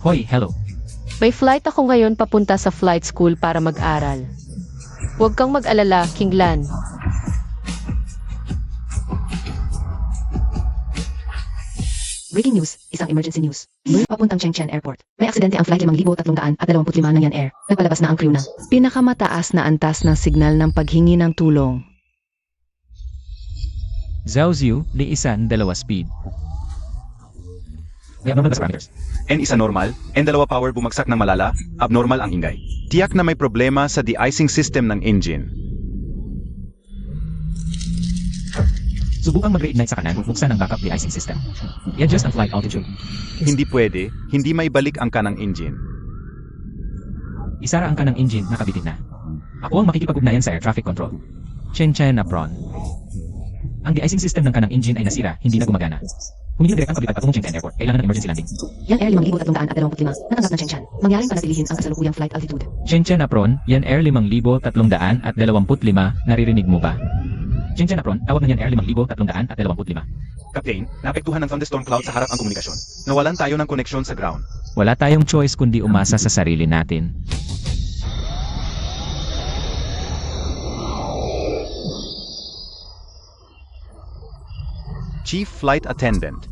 Hoy, hello. May flight ako ngayon papunta sa flight school para mag-aral. Huwag kang mag-alala, Kinglan. Breaking news, isang emergency news. Mula papuntang Chengchen Airport. May aksidente ang flight 5325 ng Yan Air. Nagpalabas na ang crew na. Pinakamataas na antas ng signal ng paghingi ng tulong. Zhao liisan 2 speed. We have normal bus parameters. N isa normal, N2 power bumagsak ng malala, abnormal ang ingay. Tiyak na may problema sa de-icing system ng engine. Subukang mag-reignite sa kanan, buksan ang backup de-icing system. I-adjust ang flight altitude. Hindi pwede, hindi maibalik ang kanang engine. Isara ang kanang engine, nakabitin na. Ako ang makikipag-ugnayan sa air traffic control. Chen Apron. Ang de-icing system ng kanang engine ay nasira, hindi na gumagana. Humingi direct ang paglipad patungong Chengchen Airport. Kailangan ng emergency landing. Yan Air 5325 natanggap ng Chengchen. Mangyaring panatilihin ang kasalukuyang flight altitude. Chen Apron, Yan Air 5325, naririnig mo ba? Chen Apron, tawag na Yan Air 5325. Captain, naapektuhan ng thunderstorm cloud sa harap ang komunikasyon. Nawalan tayo ng koneksyon sa ground. Wala tayong choice kundi umasa sa sarili natin. Chief Flight Attendant.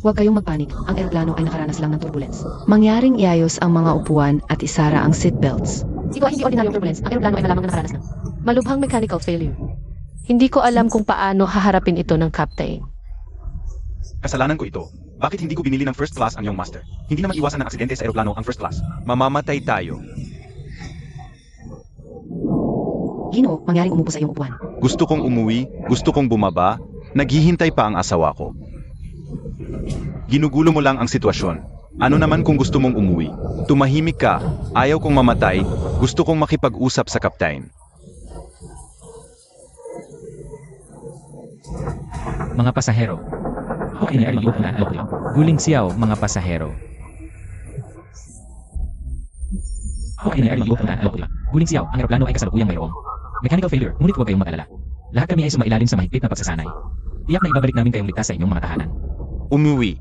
Huwag kayong magpanik. Ang eroplano ay nakaranas lang ng turbulence. Mangyaring iayos ang mga upuan at isara ang seatbelts. Ito ay hindi ordinaryong turbulence. Ang eroplano ay malamang na nakaranas ng. Malubhang mechanical failure. Hindi ko alam kung paano haharapin ito ng captain. Kasalanan ko ito. Bakit hindi ko binili ng first class ang iyong master? Hindi naman iwasan ng aksidente sa eroplano ang first class. Mamamatay tayo. Ginoo, mangyaring umupo sa iyong upuan. Gusto kong umuwi, gusto kong bumaba, naghihintay pa ang asawa ko. Ginugulo mo lang ang sitwasyon. Ano naman kung gusto mong umuwi? Tumahimik ka, ayaw kong mamatay, gusto kong makipag-usap sa kaptain. Mga pasahero. Okay na Guling siyaw, mga pasahero. Okay na Guling siyaw, ang eroplano ay kasalukuyang mayroong mechanical failure, ngunit huwag kayong mag-alala. Lahat kami ay sumailalim sa mahigpit na pagsasanay. Tiyak na ibabalik namin kayong ligtas sa inyong mga tahanan. Umuwi.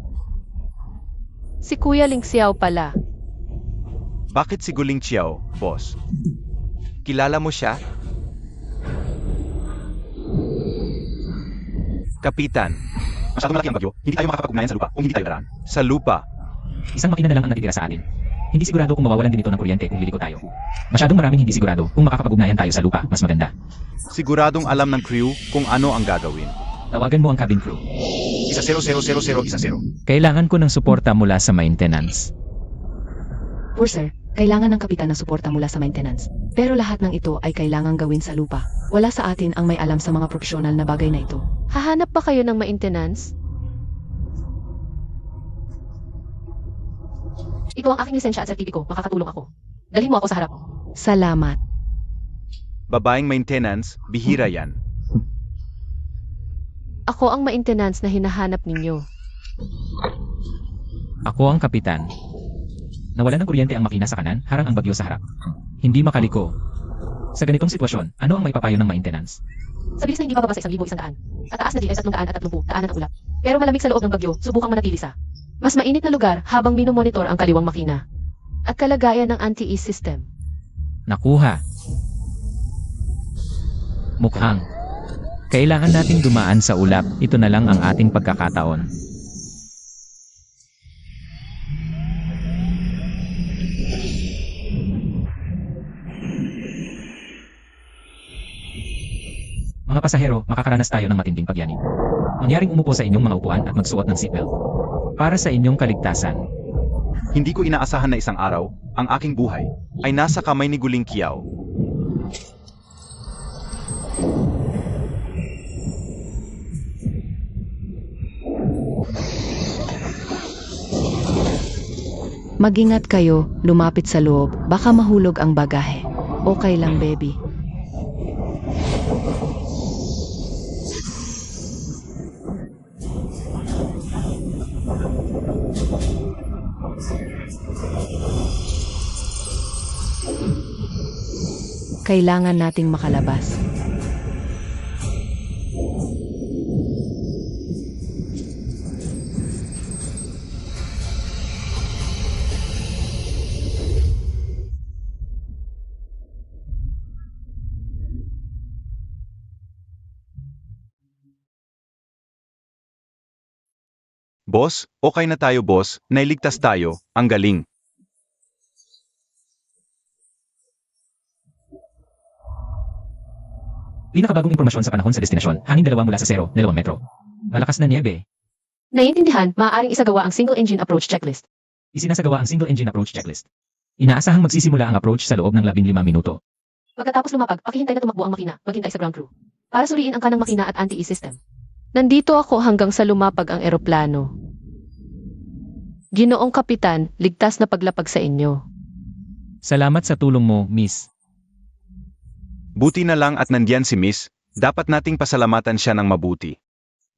Si Kuya Ling Xiao pala. Bakit si Guling Chiao, boss? Kilala mo siya? Kapitan. Masyadong malaki ang bagyo, hindi tayo makakapag-ugnayan sa lupa kung hindi tayo daraan. Sa lupa. Isang makina na lang ang natitira sa atin. Hindi sigurado kung mawawalan din ito ng kuryente kung liliko tayo. Masyadong maraming hindi sigurado kung makakapag-ugnayan tayo sa lupa, mas maganda. Siguradong alam ng crew kung ano ang gagawin. Tawagan mo ang cabin crew. 100010. Kailangan ko ng suporta mula sa maintenance. Poor sir, kailangan ng kapitan ng suporta mula sa maintenance. Pero lahat ng ito ay kailangang gawin sa lupa. Wala sa atin ang may alam sa mga profesional na bagay na ito. Hahanap ba kayo ng maintenance? Ito ang aking lisensya at sertipiko. Makakatulong ako. Dalhin mo ako sa harap. Salamat. Babaeng maintenance, bihira yan. Ako ang maintenance na hinahanap ninyo. Ako ang kapitan. Nawalan ng kuryente ang makina sa kanan, harang ang bagyo sa harap. Hindi makaliko. Sa ganitong sitwasyon, ano ang maipapayo ng maintenance? Sa bilis na hindi bababa sa 1,100. At taas na GS 330, daanan ng ulap. Pero malamig sa loob ng bagyo, subukang manatili sa Mas mainit na lugar habang minomonitor ang kaliwang makina. At kalagayan ng anti-ease system. Nakuha. Mukhang. Kailangan nating dumaan sa ulap, ito na lang ang ating pagkakataon. Mga pasahero, makakaranas tayo ng matinding pagyanig. Mangyaring umupo sa inyong mga upuan at magsuot ng seatbelt. Para sa inyong kaligtasan. Hindi ko inaasahan na isang araw, ang aking buhay, ay nasa kamay ni Guling Kiao. Mag-ingat kayo, lumapit sa loob, baka mahulog ang bagahe. Okay lang, baby. Kailangan nating makalabas. Boss, okay na tayo boss, nailigtas tayo, ang galing. Pinakabagong impormasyon sa panahon sa destinasyon, hangin 2 mula sa 0, 2 metro. Malakas na niebe. Naiintindihan, maaaring isagawa ang single-engine approach checklist. Isinasagawa ang single engine approach checklist. Inaasahang magsisimula ang approach sa loob ng 15 minuto. Pagkatapos lumapag, pakihintay na tumakbo ang makina, maghintay sa ground crew. Para suriin ang kanang makina at anti-E system. Nandito ako hanggang sa lumapag ang eroplano. Ginoong Kapitan, ligtas na paglapag sa inyo. Salamat sa tulong mo, Miss. Buti na lang at nandiyan si Miss, dapat nating pasalamatan siya ng mabuti.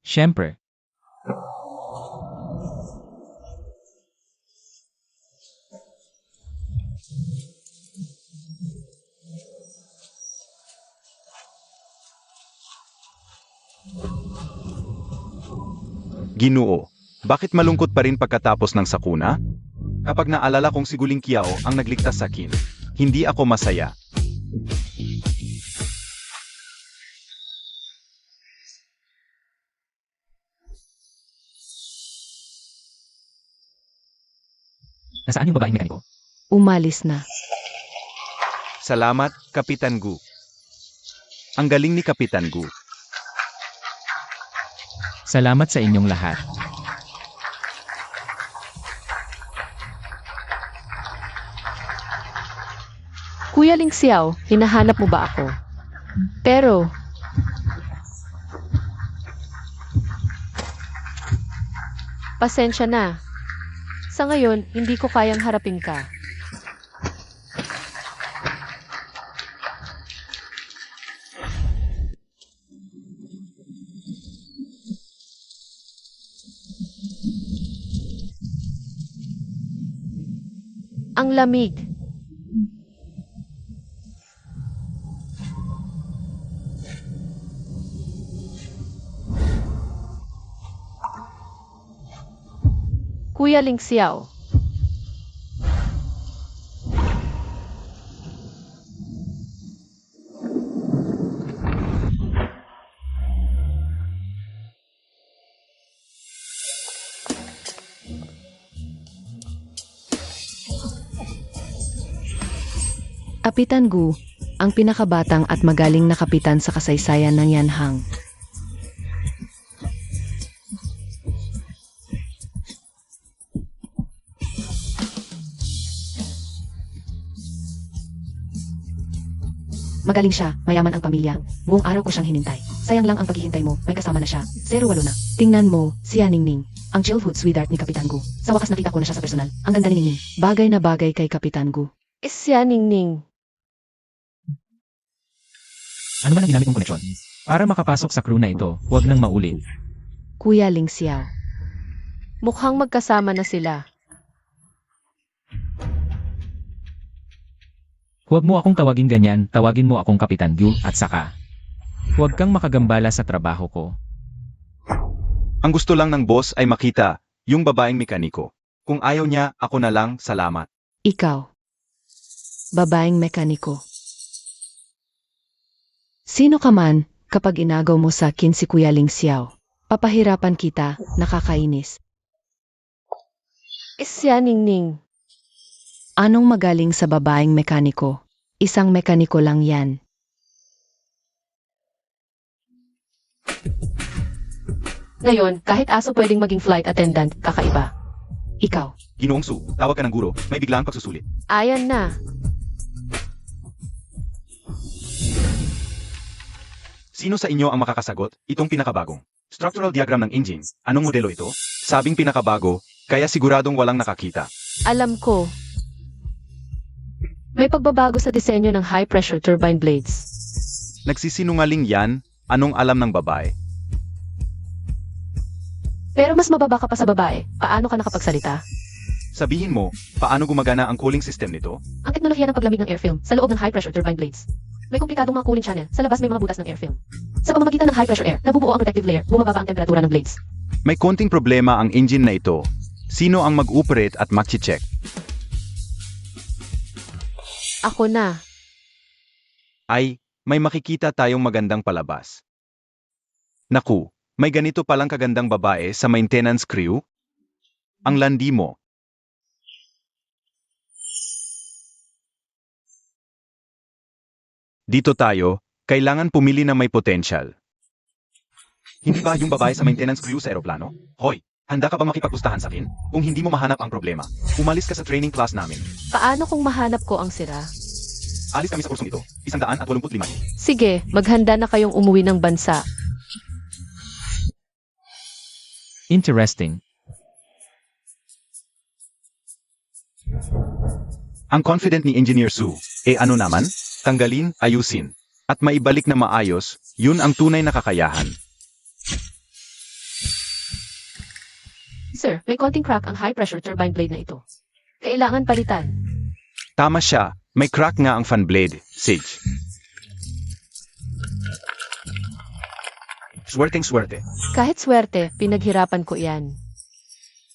Siyempre. Ginoo, bakit malungkot pa rin pagkatapos ng sakuna? Kapag naalala kong si Guling Kiao ang nagligtas sa akin, hindi ako masaya. Nasaan yung babaeng mekaniko? Umalis na. Salamat, Kapitan Gu. Ang galing ni Kapitan Gu. Salamat sa inyong lahat. Kuya Ling Xiao, hinahanap mo ba ako? Pero, pasensya na. Sa ngayon, hindi ko kayang harapin ka. Ang lamig. Kuya Ling Xiao. Kapitan Gu, ang pinakabatang at magaling na kapitan sa kasaysayan ng Yanhang. Magaling siya, mayaman ang pamilya. Buong araw ko siyang hinintay. Sayang lang ang paghihintay mo, may kasama na siya. 08 na. Tingnan mo, si Ningning. Ang childhood sweetheart ni Kapitan Gu. Sa wakas nakita ko na siya sa personal. Ang ganda ni Ningning. Bagay na bagay kay Kapitan Gu. Isya Ningning. Ano man ang ginamit mong koneksyon? Para makapasok sa crew na ito, huwag nang maulit. Kuya Ling Xiao. Mukhang magkasama na sila. Huwag mo akong tawagin ganyan, tawagin mo akong Kapitan Gu at saka. Huwag kang makagambala sa trabaho ko. Ang gusto lang ng boss ay makita yung babaeng mekaniko. Kung ayaw niya, ako na lang, salamat. Ikaw. Babaeng mekaniko. Sino ka man, kapag inagaw mo sa akin si Kuya Ling Xiao, papahirapan kita, nakakainis. Isya Ningning. Anong magaling sa babaeng mekaniko? Isang mekaniko lang yan. Ngayon, kahit aso pwedeng maging flight attendant, kakaiba. Ikaw. Ginoong Su, tawag ka ng guro, may biglang pagsusulit. Ayan na. Sino sa inyo ang makakasagot? Itong pinakabagong structural diagram ng engine. Anong modelo ito? Sabing pinakabago, kaya siguradong walang nakakita. Alam ko. May pagbabago sa disenyo ng high-pressure turbine blades. Nagsisinungaling yan, anong alam ng babae? Pero mas mababa ka pa sa babae. Paano ka nakapagsalita? Sabihin mo, paano gumagana ang cooling system nito? Ang teknolohiya ng paglamig ng airfilm sa loob ng high-pressure turbine blades. May komplikadong mga cooling channel. Sa labas may mga butas ng airfilm. Sa pamamagitan ng high-pressure air, nabubuo ang protective layer, bumababa ang temperatura ng blades. May konting problema ang engine na ito. Sino ang mag-operate at mag-check? Ako na. Ay, may makikita tayong magandang palabas. Naku, may ganito palang kagandang babae sa maintenance crew? Ang landi mo. Dito tayo, kailangan pumili ng may potential. Hindi ba yung babae sa maintenance crew sa eroplano? Hoy, handa ka ba makipagpustahan sa akin? Kung hindi mo mahanap ang problema, umalis ka sa training class namin. Paano kung mahanap ko ang sira? Alis kami sa kursong ito, 185. Sige, maghanda na kayong umuwi ng bansa. Interesting. Ang confident ni Engineer Sue, ano naman? Tanggalin, ayusin, at maibalik na maayos, yun ang tunay na kakayahan. Sir, may konting crack ang high-pressure turbine blade na ito. Kailangan palitan. Tama siya, may crack nga ang fan blade, Sage. Swerteng-swerte. Kahit swerte, pinaghirapan ko yan.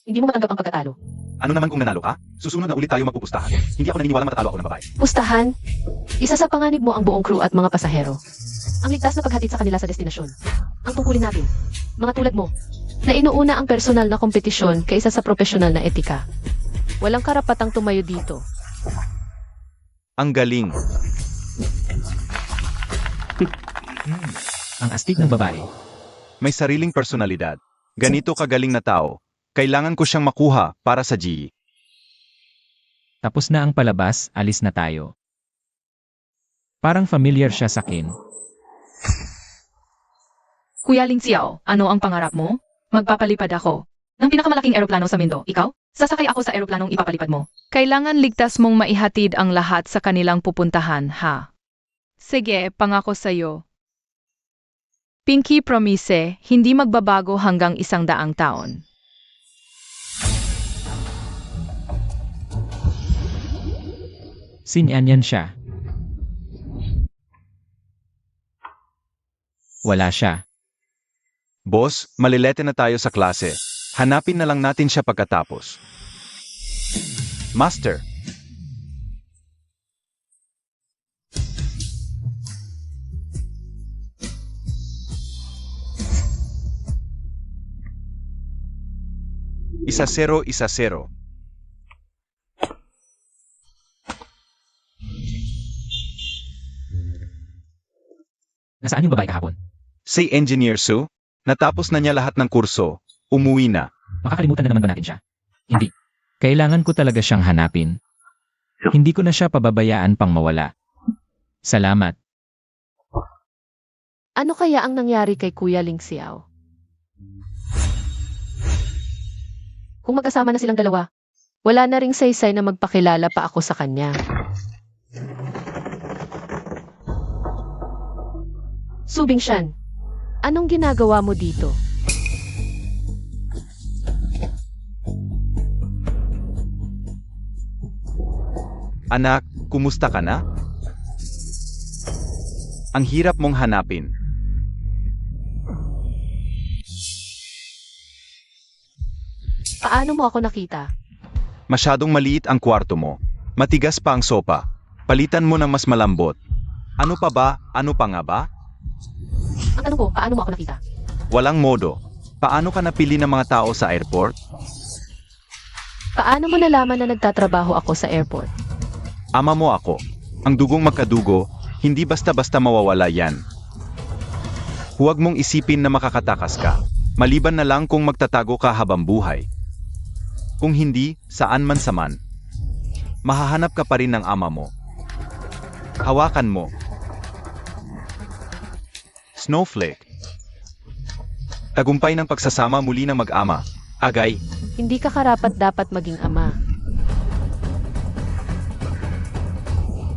Hindi mo matanggap ang pagkatalo. Ano naman kung nanalo ka? Susunod na ulit tayo magpupustahan. Hindi ako naniniwalang matatalo ako ng babae. Pustahan, isa sa panganib mo ang buong crew at mga pasahero. Ang ligtas na paghatid sa kanila sa destinasyon. Ang tungkulin natin, mga tulad mo, na inuuna ang personal na kompetisyon kaysa sa profesional na etika. Walang karapatang tumayo dito. Ang galing. Ang astig ng babae. May sariling personalidad. Ganito kagaling na tao. Kailangan ko siyang makuha para sa GE. Tapos na ang palabas, alis na tayo. Parang familiar siya sa akin. Kuya Ling Xiao, ano ang pangarap mo? Magpapalipad ako. Ng pinakamalaking eroplano sa mundo, ikaw? Sasakay ako sa eroplanong ipapalipad mo. Kailangan ligtas mong maihatid ang lahat sa kanilang pupuntahan, ha? Sige, pangako sa'yo. Pinky promise, hindi magbabago hanggang 100 taon. Sinyanyan siya. Wala siya. Boss, malilete na tayo sa klase. Hanapin na lang natin siya pagkatapos. Master. Isa zero. Nasaan yung babae kahapon? Si Engineer Sue, natapos na niya lahat ng kurso. Umuwi na. Makakalimutan na naman ba natin siya? Hindi. Kailangan ko talaga siyang hanapin. Hindi ko na siya pababayaan pang mawala. Salamat. Ano kaya ang nangyari kay Kuya Ling Xiao? Kung magkasama na silang dalawa, wala na ring saysay na magpakilala pa ako sa kanya. Subing Shan, anong ginagawa mo dito? Anak, kumusta ka na? Ang hirap mong hanapin. Paano mo ako nakita? Masyadong maliit ang kwarto mo. Matigas pa ang sopa. Palitan mo ng mas malambot. Ano pa ba? Ano pa nga ba? Ang tanong ko, paano mo ako nakita? Walang modo. Paano ka napili ng mga tao sa airport? Paano mo nalaman na nagtatrabaho ako sa airport? Ama mo ako. Ang dugong magkadugo, hindi basta-basta mawawala yan. Huwag mong isipin na makakatakas ka. Maliban na lang kung magtatago ka habang buhay. Kung hindi, saan man saman. Mahahanap ka pa rin ng ama mo. Hawakan mo. Snowflake. Tagumpay ng pagsasama muli ng mag-ama. Agay. Hindi ka karapat dapat maging ama.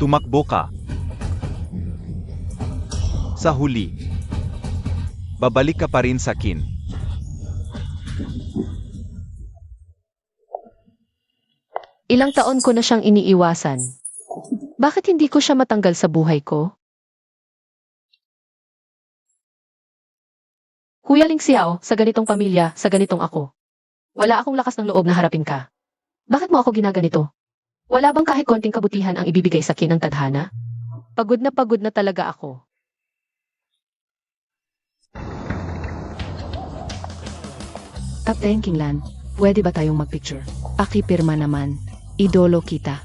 Tumakbo ka. Sa huli, babalik ka pa rin sa kin. Ilang taon ko na siyang iniiwasan. Bakit hindi ko siya matanggal sa buhay ko? Kuya Ling Xiao, sa ganitong pamilya, sa ganitong ako. Wala akong lakas ng loob na harapin ka. Bakit mo ako ginaganito? Wala bang kahit konting kabutihan ang ibibigay sa akin ng tadhana? Pagod na talaga ako. Top 10 Kinglan. Pwede ba tayong magpicture? Pakipirma naman. Idolo kita.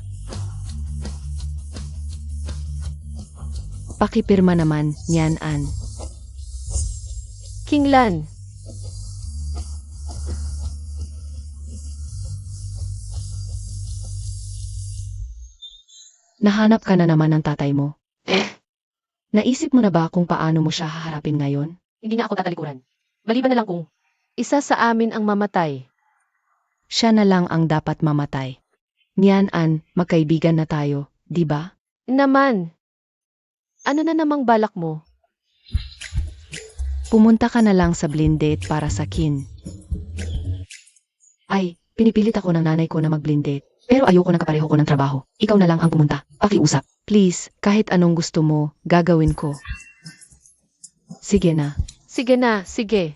Pakipirma naman, Nyan An. Kinglan, Nahanap ka na naman ng tatay mo. Naisip mo na ba kung paano mo siya haharapin ngayon? hindi na ako tatalikuran. Maliban na lang kung isa sa amin ang mamatay. Siya na lang ang dapat mamatay. Nyan An, magkaibigan na tayo, di ba? Naman, ano na namang balak mo? Pumunta ka na lang sa blind date para sa kin. Ay, pinipilit ako ng nanay ko na mag-blind date. Pero ayoko ng kapareho ko ng trabaho. Ikaw na lang ang pumunta. Pakiusap. Please, kahit anong gusto mo, gagawin ko. Sige na. Sige na, sige.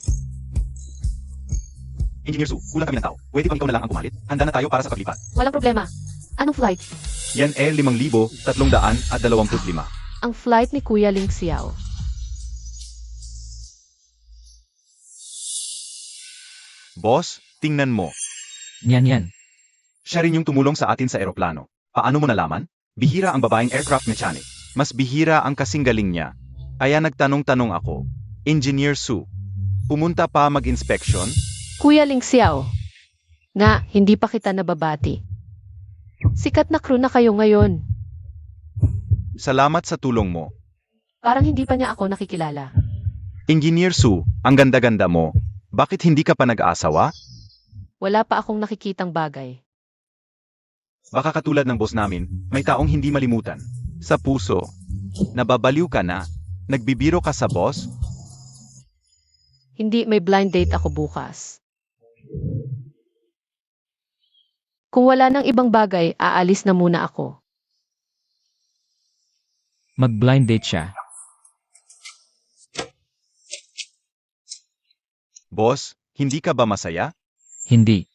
Engineer Su, kulang kami ng tao. Pwede bang ikaw na lang ang pumalit? Handa na tayo para sa paglipat. Walang problema. Anong flight? Yan 5,325. Ang flight ni Kuya Ling Xiao. Boss, tingnan mo. Yan. Siya rin yung tumulong sa atin sa eroplano. Paano mo nalaman? Bihira ang babaeng aircraft mechanic. Mas bihira ang kasing galing niya. Kaya nagtanong-tanong ako. Engineer Su, pumunta pa mag-inspection? Kuya Ling Xiao. Nga, hindi pa kita nababati. Sikat na crew na kayo ngayon. Salamat sa tulong mo. Parang hindi pa niya ako nakikilala. Engineer Su, ang ganda-ganda mo. Bakit hindi ka pa nag-aasawa? Wala pa akong nakikitang bagay. Baka katulad ng boss namin, may taong hindi malimutan. Sa puso. Nababaliw ka na. Nagbibiro ka sa boss? Hindi, may blind date ako bukas. Kung wala nang ibang bagay, aalis na muna ako. Mag-blind date siya. Boss, hindi ka ba masaya? Hindi.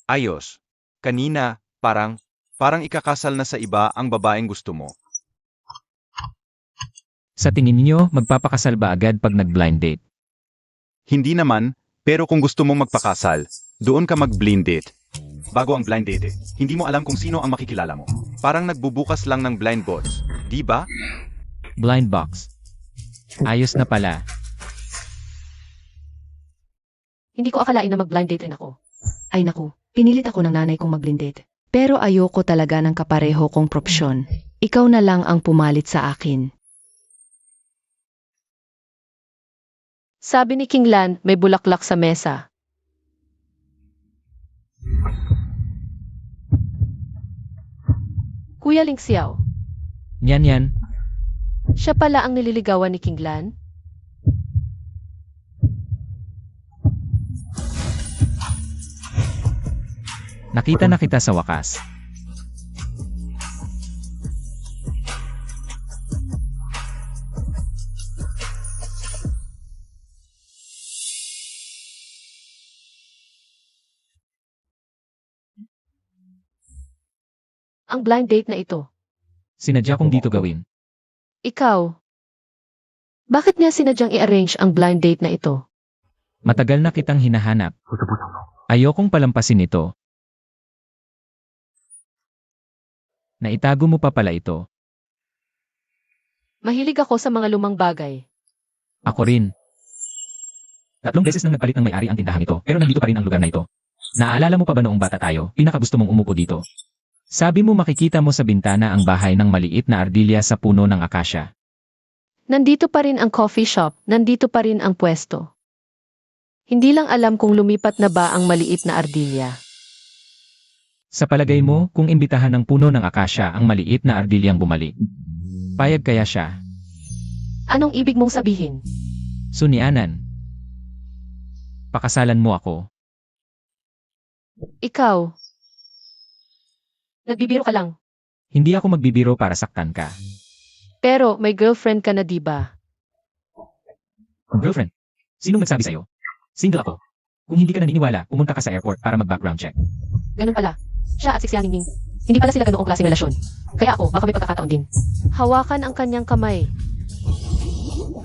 Ayos. Kanina, parang ikakasal na sa iba ang babaeng gusto mo. Sa tingin niyo, magpapakasal ba agad pag nag-blind date? Hindi naman, pero kung gusto mong magpakasal, doon ka mag-blind date. Bago ang blind date, hindi mo alam kung sino ang makikilala mo. Parang nagbubukas lang ng blind box, di ba? Blind box. Ayos na pala. Hindi ko akalain na mag-blind date rin ako. Ay naku, pinilit ako ng nanay kong mag-blind date. Pero ayoko talaga ng kapareho kong propsyon. Ikaw na lang ang pumalit sa akin. Sabi ni Kinglan, may bulaklak sa mesa. Kuya Ling Xiao, Yan. siya pala ang nililigawan ni Kinglan? Nakita na kita sa wakas. Ang blind date na ito. Sinadya kong dito gawin. Ikaw, bakit niya sinadyang i-arrange ang blind date na ito? Matagal na kitang hinahanap. Ayokong palampasin ito. Naitago mo pa pala ito. Mahilig ako sa mga lumang bagay. Ako rin. 3 beses nang nagpalit ng may-ari ang tindahan ito, pero nandito pa rin ang lugar na ito. Naaalala mo pa ba noong bata tayo, pinakagusto mong umupo dito? Sabi mo makikita mo sa bintana ang bahay ng maliit na ardilya sa puno ng akasya. Nandito pa rin ang coffee shop, nandito pa rin ang pwesto. Hindi lang alam kung lumipat na ba ang maliit na ardilya. Sa palagay mo, kung imbitahan ng puno ng akasya ang maliit na ardilyang bumalik, payag kaya siya? Anong ibig mong sabihin? Sunianan. Pakasalan mo ako. Ikaw. Nagbibiro ka lang. Hindi ako magbibiro para saktan ka. Pero may girlfriend ka na diba? Girlfriend? Sinong nagsabi sa'yo? Single ako. Kung hindi ka naniniwala, pumunta ka sa airport para mag-background check. Ganun pala. Siya at si Xianingning. Hindi pala sila ganoong klaseng relasyon. Kaya ako, baka may pagkakataon din. Hawakan ang kanyang kamay.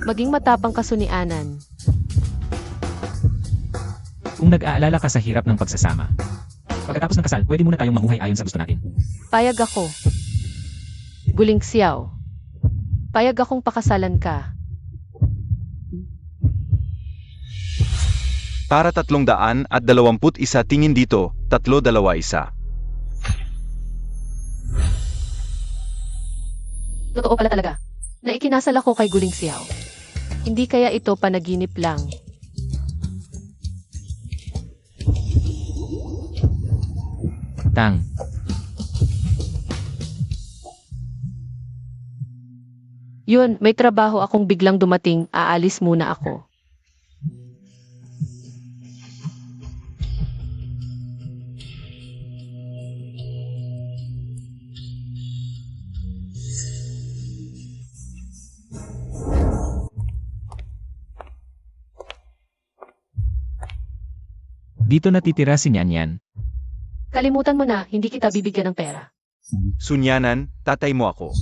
Maging matapang ka, Sunianan. Kung nag-aalala ka sa hirap ng pagsasama. Pagkatapos ng kasal, pwede muna tayong mamuhay ayon sa gusto natin. Payag ako. Guling Xiao. Payag akong pakasalan ka. Para 321 tingin dito, 321. Totoo pala talaga. Na ikinasal ako kay Guling Xiao. Hindi kaya ito panaginip lang. Tang. Yun, may trabaho akong biglang dumating, aalis muna ako. Dito natitira si Nyanyan. Kalimutan mo na, hindi kita bibigyan ng pera. Sunyanan, tatay mo ako.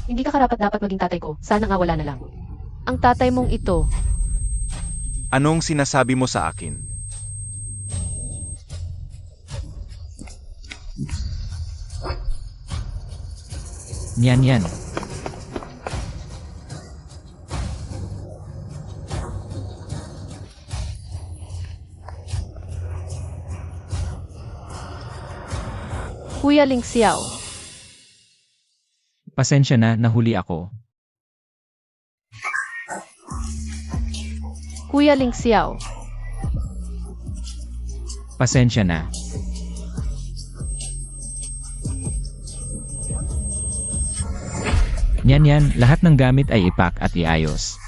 Hindi ka karapat-dapat maging tatay ko, sana nga wala na lang. Ang tatay mong ito, Anong sinasabi mo sa akin? Nyanyan. Kuya Ling Xiao. Pasensya na, nahuli ako. Kuya Ling Xiao. Pasensya na. Nyanyan, lahat ng gamit ay ipak at iayos.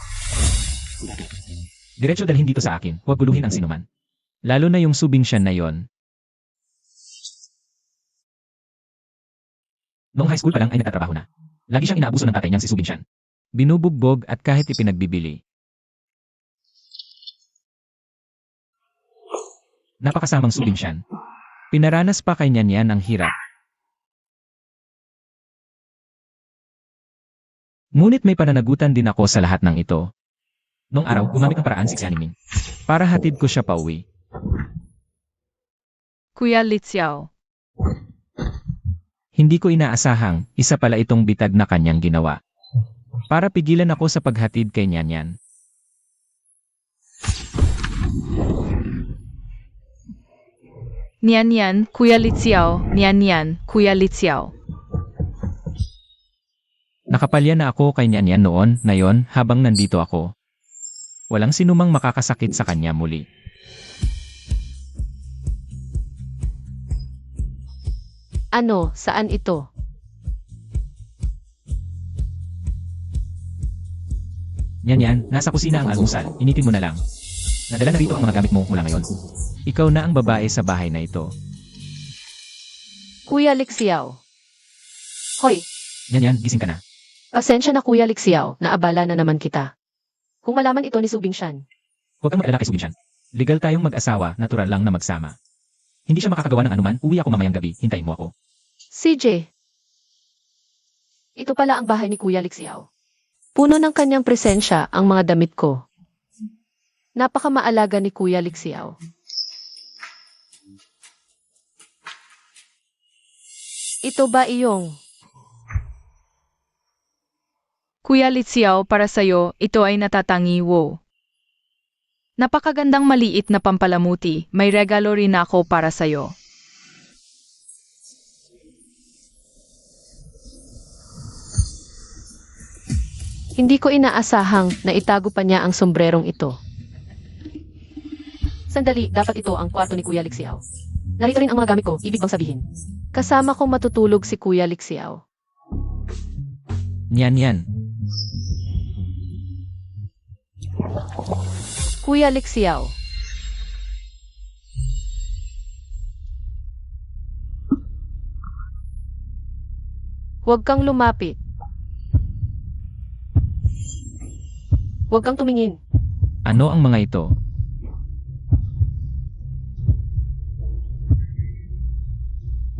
Diretso dalhin dito sa akin, huwag guluhin ang sinuman. Lalo na yung subing siya na yon. Noong high school pa lang ay nagtatrabaho na. Lagi siyang inaabuso ng tatay niyang si Subin Shan. Binubugbog at kahit ipinagbibili. Napakasamang Subin Shan. Pinaranas pa kay Nyanyan ang hirap. Ngunit may pananagutan din ako sa lahat ng ito. Noong araw, gumamit ng paraan si Xianming para hatid ko siya pauwi. Kuya Litsiao. Hindi ko inaasahang, isa pala itong bitag na kanyang ginawa. Para pigilan ako sa paghatid kay Nyanyan. Nyanyan, Kuya Litsiao, Nyanyan, Kuya Litsiao. Nakapalya na ako kay Nyanyan noon, na yon, habang nandito ako. Walang sinumang makakasakit sa kanya muli. Ano, saan ito? Nyanyan, nasa kusina ang almusal, initin mo na lang. Nadala na rito ang mga gamit mo mula ngayon. Ikaw na ang babae sa bahay na ito. Kuya Ling Xiao. Hoy, Nyanyan, gising ka na. pasensya na Kuya Ling Xiao, naabala na naman kita. Kung malaman ito ni Subing Shan, Huwag kang mag-alala kay Subin Shan. Legal tayong mag-asawa, natural lang na magsama. Hindi siya makakagawa ng anuman, uwi ako mamayang gabi, hintayin mo ako. CJ. Ito pala ang bahay ni Kuya Ling Xiao. Puno ng kanyang presensya ang mga damit ko. Napakamaalaga ni Kuya Ling Xiao. Ito ba iyong? Kuya Litsiao, para sa'yo, ito ay natatangi, wow. Napakagandang maliit na pampalamuti, may regalo rin ako para sa'yo. Hindi ko inaasahang na itago pa niya ang sombrerong ito. Sandali, dapat ito ang kwarto ni Kuya Ling Xiao. Narito rin ang mga gamit ko, ibig bang sabihin? Kasama kong matutulog si Kuya Ling Xiao. Nyanyan. Kuya Ling Xiao. Huwag kang lumapit. Huwag kang tumingin. Ano ang mga ito?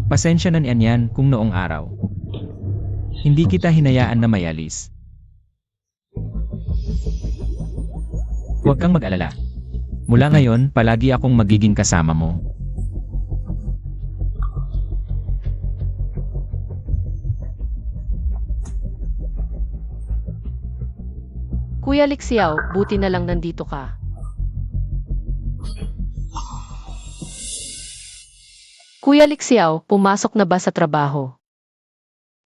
Pasensya na Nyanyan kung noong araw. Hindi kita hinayaan na mayalis. Huwag kang mag-alala. Mula ngayon, palagi akong magiging kasama mo. Kuya Lixiao, buti na lang nandito ka. Kuya Lixiao, pumasok na ba sa trabaho?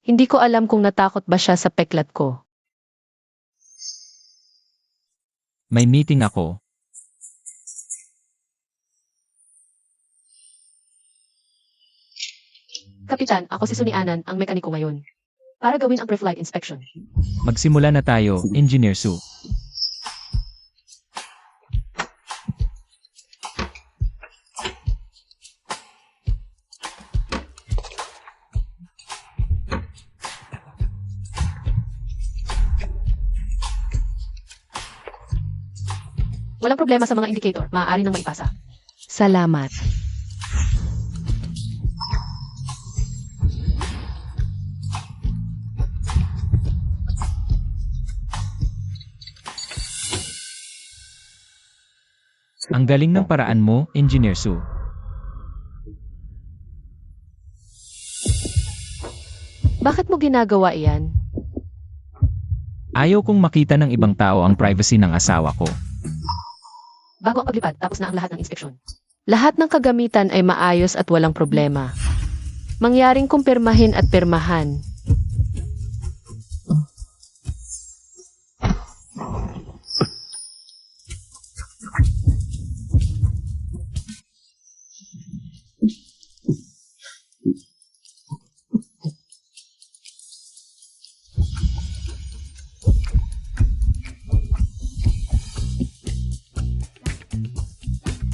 Hindi ko alam kung natakot ba siya sa peklat ko. May meeting ako. Kapitan, ako si Sunianan, ang mekaniko ngayon. Para gawin ang pre-flight inspection. Magsimula na tayo, Engineer Su. Walang problema sa mga indicator, maaari nang maipasa. Salamat. Ang galing ng paraan mo, Engineer Su. Bakit mo ginagawa iyan? Ayaw kong makita ng ibang tao ang privacy ng asawa ko. Bago ang paglipad, tapos na ang lahat ng inspeksyon. Lahat ng kagamitan ay maayos at walang problema. Mangyaring kumpirmahin at pirmahan.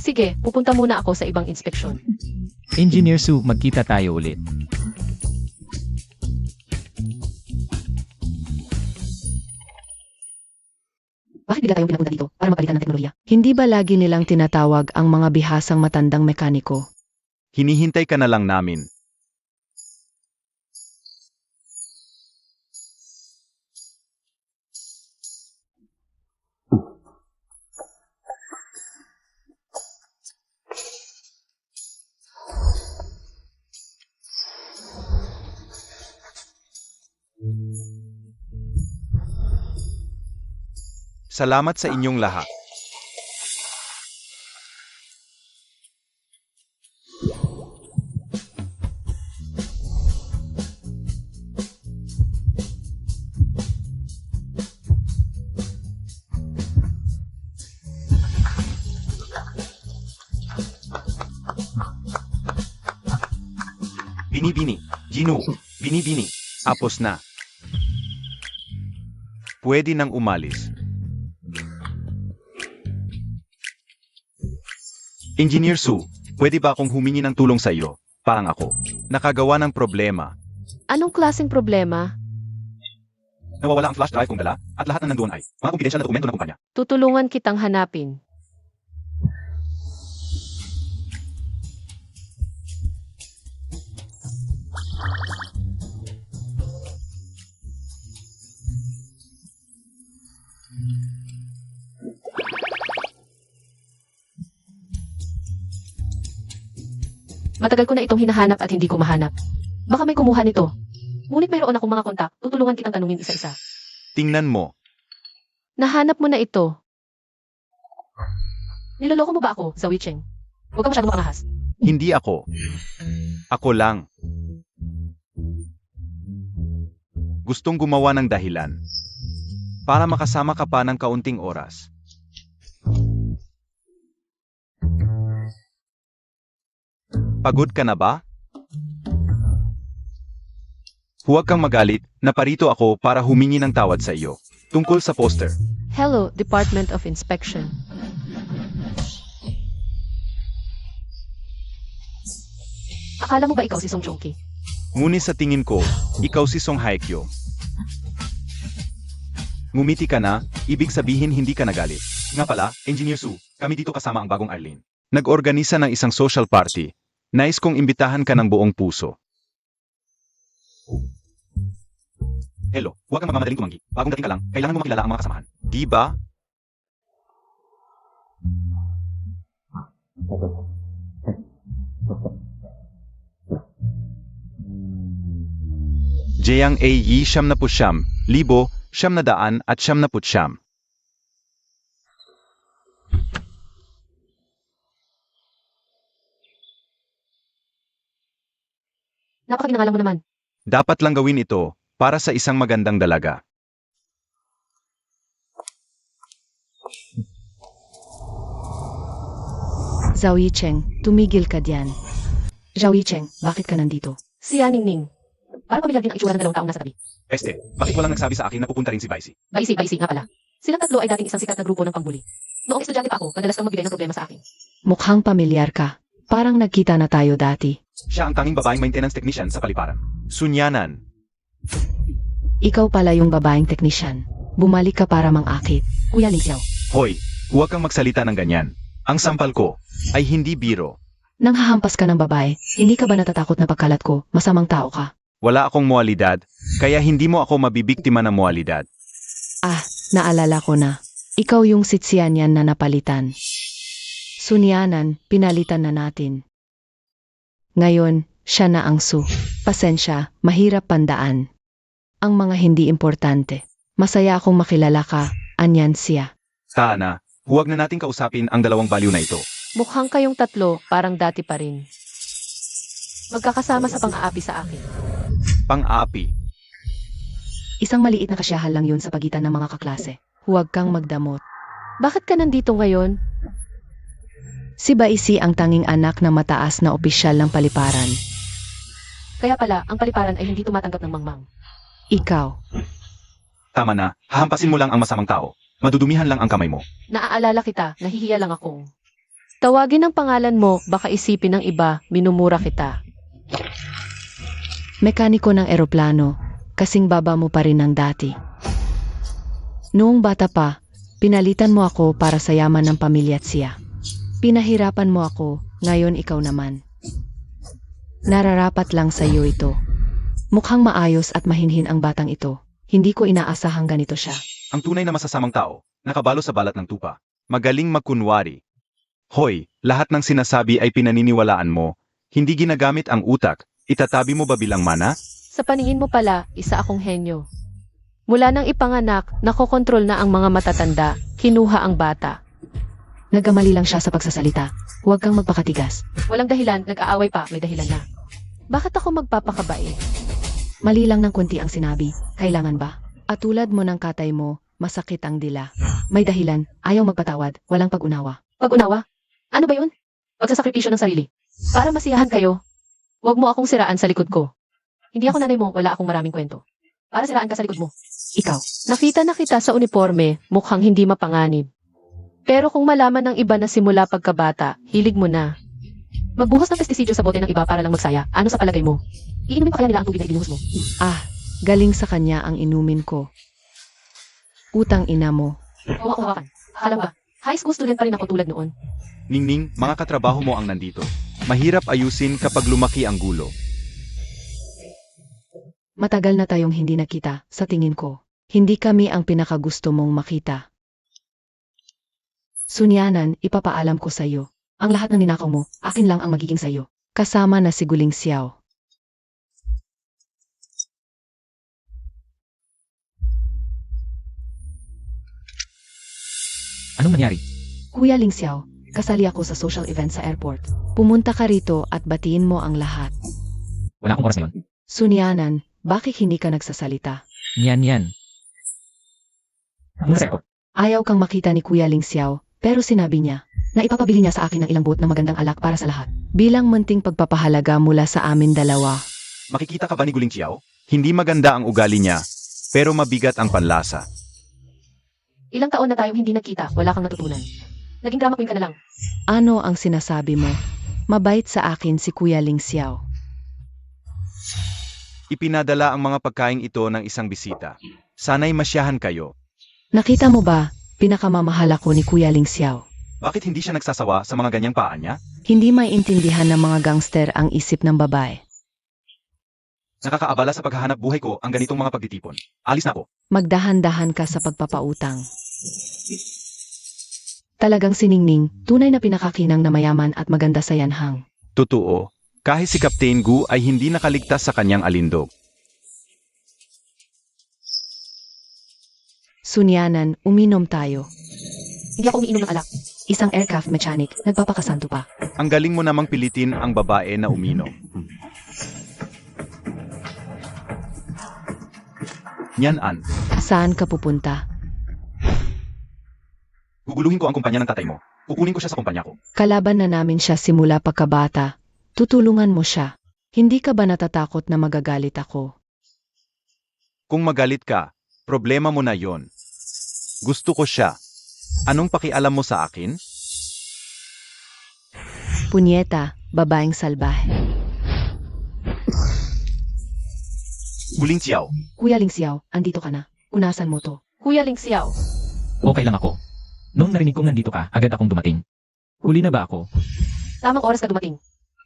Sige, pupunta muna ako sa ibang inspeksyon. Engineer Su, magkita tayo ulit. Bakit bigla tayong pinapunta dito para mapalitan ng teknolohiya? Hindi ba lagi nilang tinatawag ang mga bihasang matandang mekaniko? Hinihintay ka na lang namin. Salamat sa inyong lahat. Bini-bini, Gino, bini-bini, apos na. Pwede nang umalis. Engineer Su, pwede ba akong humingi ng tulong sa iyo? Parang ako. Nakagawa ng problema. Anong klaseng problema? Nawawala ang flash drive kong dala at lahat na nandoon ay mga kumpidensyal na dokumento ng kumpanya. Tutulungan kitang hanapin. Matagal ko na itong hinahanap at hindi ko mahanap. Baka may kumuha nito. Ngunit mayroon akong mga kontak, tutulungan kitang tanungin isa-isa. Tingnan mo. Nahanap mo na ito. Niloloko mo ba ako, Zoe Cheng? Huwag ka masyadong makangahas. Hindi ako. Ako lang. Gustong gumawa ng dahilan. Para makasama ka pa ng kaunting oras. Pagod ka na ba? Huwag kang magalit, naparito ako para humingi ng tawad sa iyo. Tungkol sa poster. Hello, Department of Inspection. Akala mo ba ikaw si Song Joong Ki? Ngunit sa tingin ko, ikaw si Song Haekyo. Ngumiti ka na, ibig sabihin hindi ka nagalit. Nga pala, Engineer Su, kami dito kasama ang bagong Arlene. Nag-organisa ng isang social party. Nais kong imbitahan ka ng buong puso. Hello, huwag kang magmamadaling tumanggi. Bagong dating ka lang, kailangan mo makilala ang mga kasamahan. Di ba? Jeyang A. Yi siyam na pusyam, libo, siyam na daan at siyam na putsyam. Napakaginangalan mo naman. Dapat lang gawin ito para sa isang magandang dalaga. Zhao Yicheng, tumigil ka diyan. Zhao Yicheng, bakit ka nandito? Si Yaningning. Parang pamilyar din ang itsura ng dalawang taong nasa tabi. Bakit walang nagsabi sa akin na pupunta rin si Baisi? Baisi nga pala. Silang tatlo ay dating isang sikat na grupo ng pangbuli. Noong estudyante pa ako, madalas kang magbigay ng problema sa akin. Mukhang pamilyar ka. Parang nagkita na tayo dati. Siya ang tanging babaeng maintenance technician sa paliparan. Sunyanan. Ikaw pala yung babaeng teknisyan. Bumalik ka para mangakit. Kuya Ling Xiao. Hoy, huwag kang magsalita ng ganyan. Ang sampal ko ay hindi biro. Nang hahampas ka ng babae, hindi ka ba natatakot na pagkalat ko, masamang tao ka? Wala akong mualidad, kaya hindi mo ako mabibiktima ng mualidad. Ah, naalala ko na. Ikaw yung sitsian yan na napalitan. Sunyanan, pinalitan na natin. Ngayon, siya na ang Su. Pasensya, mahirap pandaan. Ang mga hindi importante. Masaya akong makilala ka, anyan siya. Taana, huwag na nating kausapin ang dalawang baliw na ito. Mukhang kayong tatlo, parang dati pa rin. Magkakasama sa pang-aapi sa akin. Pang-aapi. Isang maliit na kasyahan lang yun sa pagitan ng mga kaklase. Huwag kang magdamot. Bakit ka nandito ngayon? Si Baisi ang tanging anak na mataas na opisyal ng paliparan. Kaya pala, ang paliparan ay hindi tumatanggap ng mangmang. Ikaw. Tama na, hahampasin mo lang ang masamang tao. Madudumihan lang ang kamay mo. Naaalala kita, nahihiya lang akong. Tawagin ang pangalan mo, baka isipin ng iba, minumura kita. Mekaniko ng eroplano, kasing baba mo pa rin ng dati. Noong bata pa, pinalitan mo ako para sa yaman ng pamilya at siya. Pinahirapan mo ako, ngayon ikaw naman. Nararapat lang sa iyo ito. Mukhang maayos at mahinhin ang batang ito. Hindi ko inaasahang ganito siya. Ang tunay na masasamang tao, nakabalo sa balat ng tupa. Magaling magkunwari. Hoy, lahat ng sinasabi ay pinaniniwalaan mo. Hindi ginagamit ang utak. Itatabi mo ba bilang mana? Sa paningin mo pala, isa akong henyo. Mula nang ipanganak, nakokontrol na ang mga matatanda, kinuha ang bata. Nagkamali lang siya sa pagsasalita. Huwag kang magpakatigas. Walang dahilan, nag-aaway pa, may dahilan na. Bakit ako magpapakabait? Mali lang ng kunti ang sinabi. Kailangan ba? At tulad mo ng katay mo, masakit ang dila. May dahilan, ayaw magpatawad, walang pag-unawa. Pag-unawa? Ano ba yun? Pagsasakripisyo ng sarili. Para masiyahan kayo, huwag mo akong siraan sa likod ko. Hindi ako nanay mo, wala akong maraming kwento. Para siraan ka sa likod mo. Ikaw. Nakita na kita sa uniforme, mukhang hindi mapanganib. Pero kung malaman ng iba na simula pagkabata, hilig mo na. Magbuhos ng pestisidyo sa bote ng iba para lang magsaya, ano sa palagay mo? Iinumin pa kaya nila ang tubig na ibinuhos mo? Ah, galing sa kanya ang inumin ko. Utang ina mo. Hawak-hawakan. Akala ba? High school student pa rin ako tulad noon. Ningning, mga katrabaho mo ang nandito. Mahirap ayusin kapag lumaki ang gulo. Matagal na tayong hindi nakita, sa tingin ko. Hindi kami ang pinakagusto mong makita. Sunyanan, ipapaalam ko sa iyo. Ang lahat ng ninakaw mo, akin lang ang magiging sa iyo. Kasama na si Guling Xiao. Anong nangyari? Kuya Ling Xiao, kasali ako sa social event sa airport. Pumunta ka rito at batiin mo ang lahat. Wala akong oras ngayon. Sunyanan, bakit hindi ka nagsasalita? Yan. Ano sa airport? Ayaw kang makita ni Kuya Ling Xiao, pero sinabi niya na ipapabili niya sa akin ng ilang buot na magandang alak para sa lahat. Bilang munting pagpapahalaga mula sa amin dalawa. Makikita ka ba ni Guling Chiao? Hindi maganda ang ugali niya, pero mabigat ang panlasa. Ilang taon na tayong hindi nagkita, wala kang natutunan. Naging drama queen ka na lang. Ano ang sinasabi mo? Mabait sa akin si Kuya Ling Xiao. Ipinadala ang mga pagkaing ito ng isang bisita. Sana'y masyahan kayo. Nakita mo ba, pinakamamahal ako ni Kuya Ling Xiao. Bakit hindi siya nagsasawa sa mga ganyang paa niya? Hindi maintindihan ng mga gangster ang isip ng babae. Nakakaabala sa paghahanap buhay ko ang ganitong mga pagtitipon. Alis na ako. Magdahan-dahan ka sa pagpapautang. Talagang si Ningning, tunay na pinakakinang na mayaman at maganda sa yanhang. Totoo, kahit si Captain Gu ay hindi nakaligtas sa kanyang alindog. Sunyanan, uminom tayo. Hindi ako umiinom ng alak. Isang aircraft mechanic, nagpapakasanto pa. Ang galing mo namang pilitin ang babae na uminom. Yan-an, Saan ka pupunta? guguluhin ko ang kumpanya ng tatay mo. Kukunin ko siya sa kumpanya ko. Kalaban na namin siya simula pagkabata. Tutulungan mo siya. Hindi ka ba natatakot na magagalit ako? Kung magalit ka, problema mo na yon. Gusto ko siya. Anong pakialam mo sa akin? Punyeta, babaeng salbahe. Guling Xiao, Kuya Lingxiao, andito ka na. Unasan mo to. Kuya Ling Xiao. Okay lang ako. Nung narinig kong nandito ka, agad akong dumating. Huli na ba ako? Tamang oras ka dumating.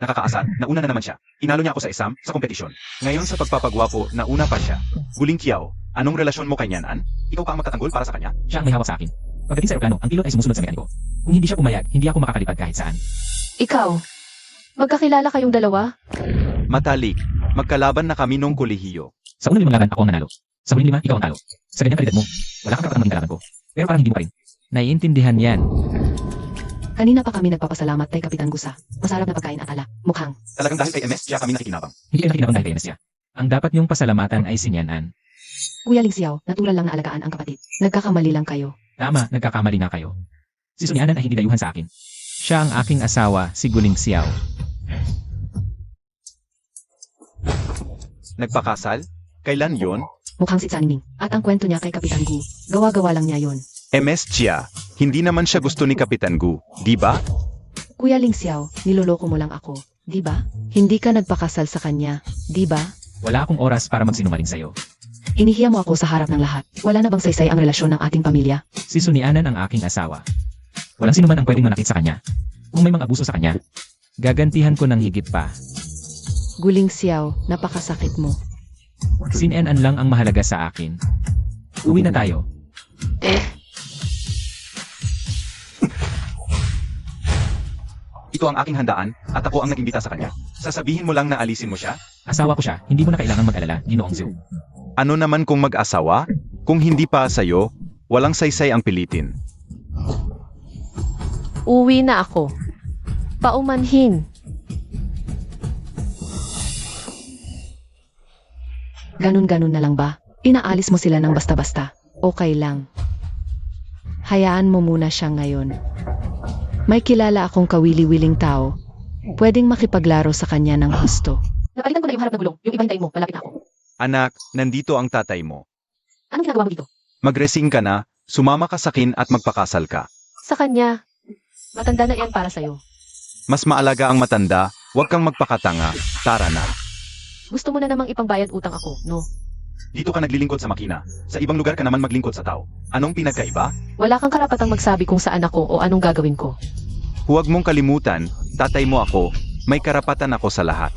nakakaasar, nauna na naman siya. Inalo niya ako sa exam, sa kompetisyon. Ngayon sa pagpapagwapo, nauna pa siya. Guling Kiao, anong relasyon mo kay Nianan? Ikaw pa ang magtatanggol para sa kanya? Siya ang may hawak sa akin. Pagdating sa aeroplano, ang pilot ay sumusunod sa mekaniko. Kung hindi siya pumayag, hindi ako makakalipad kahit saan. Ikaw, magkakilala kayong dalawa? Matalik, magkalaban na kami nung kolehiyo. Sa unang 5 laban, ako ang nanalo. Sa huling 5, ikaw ang talo. Sa ganyang kalidad mo, wala kang karapatang maging kalaban ko. Pero parang hindi mo pa rin. Naiintindihan yan. Kanina pa kami nagpapasalamat kay Kapitan Gusa. Masarap na pagkain at ala. Mukhang. Talagang dahil kay MS, siya kami nakikinabang. Hindi kayo nakinabang dahil kay Nesya. Ang dapat niyong pasalamatan ay si Nianan. Kuya Lingxiao, natural lang na alagaan ang kapatid. Nagkakamali lang kayo. Tama, nagkakamali na kayo. Si Sunyanan ay hindi dayuhan sa akin. Siya ang aking asawa, si Guling Xiao. Nagpakasal? Kailan yon? Mukhang si Channing. At ang kwento niya kay Kapitan Gu. Gawa-gawa lang niya yon. MS Chia, hindi naman siya gusto ni Kapitan Gu, di ba? Kuya Lingxiao, niloloko mo lang ako. Di ba? Hindi ka nagpakasal sa kanya. Di ba? Wala akong oras para magsinungaling sa'yo. Inihiya mo ako sa harap ng lahat. Wala na bang saysay ang relasyon ng ating pamilya? Si Sunyanan ang aking asawa. Walang sino man ang pwedeng manakit sa kanya. Kung may mga abuso sa kanya, gagantihan ko ng higit pa. Guling Xiao, napakasakit mo. Si Nianan lang ang mahalaga sa akin. Uwi na tayo. Ito ang aking handaan, at ako ang nag-imbita sa kanya. Sasabihin mo lang na alisin mo siya? Asawa ko siya, hindi mo na kailangan mag-alala, Ginoong Zhu. Ano naman kung mag-asawa? Kung hindi pa sa'yo, walang saysay ang pilitin. Uwi na ako. Paumanhin. Ganun-ganun na lang ba? Inaalis mo sila ng basta-basta. Okay lang. Hayaan mo muna siya ngayon. May kilala akong kawili-wiling tao. Pwedeng makipaglaro sa kanya ng gusto. Napalitan ko na yung harap na gulong. Yung iba hintayin mo, malapit na ako. Anak, nandito ang tatay mo. Anong ginagawa mo dito? Magresing ka na, sumama ka sa akin at magpakasal ka. Sa kanya. Matanda na yan para sa'yo. Mas maalaga ang matanda, huwag kang magpakatanga, tara na. Gusto mo na namang ipangbayad utang ako, no? Dito ka naglilingkod sa makina, sa ibang lugar ka naman maglingkod sa tao. Anong pinagkaiba? Wala kang karapatang magsabi kung saan ako o anong gagawin ko. Huwag mong kalimutan, tatay mo ako, may karapatan ako sa lahat.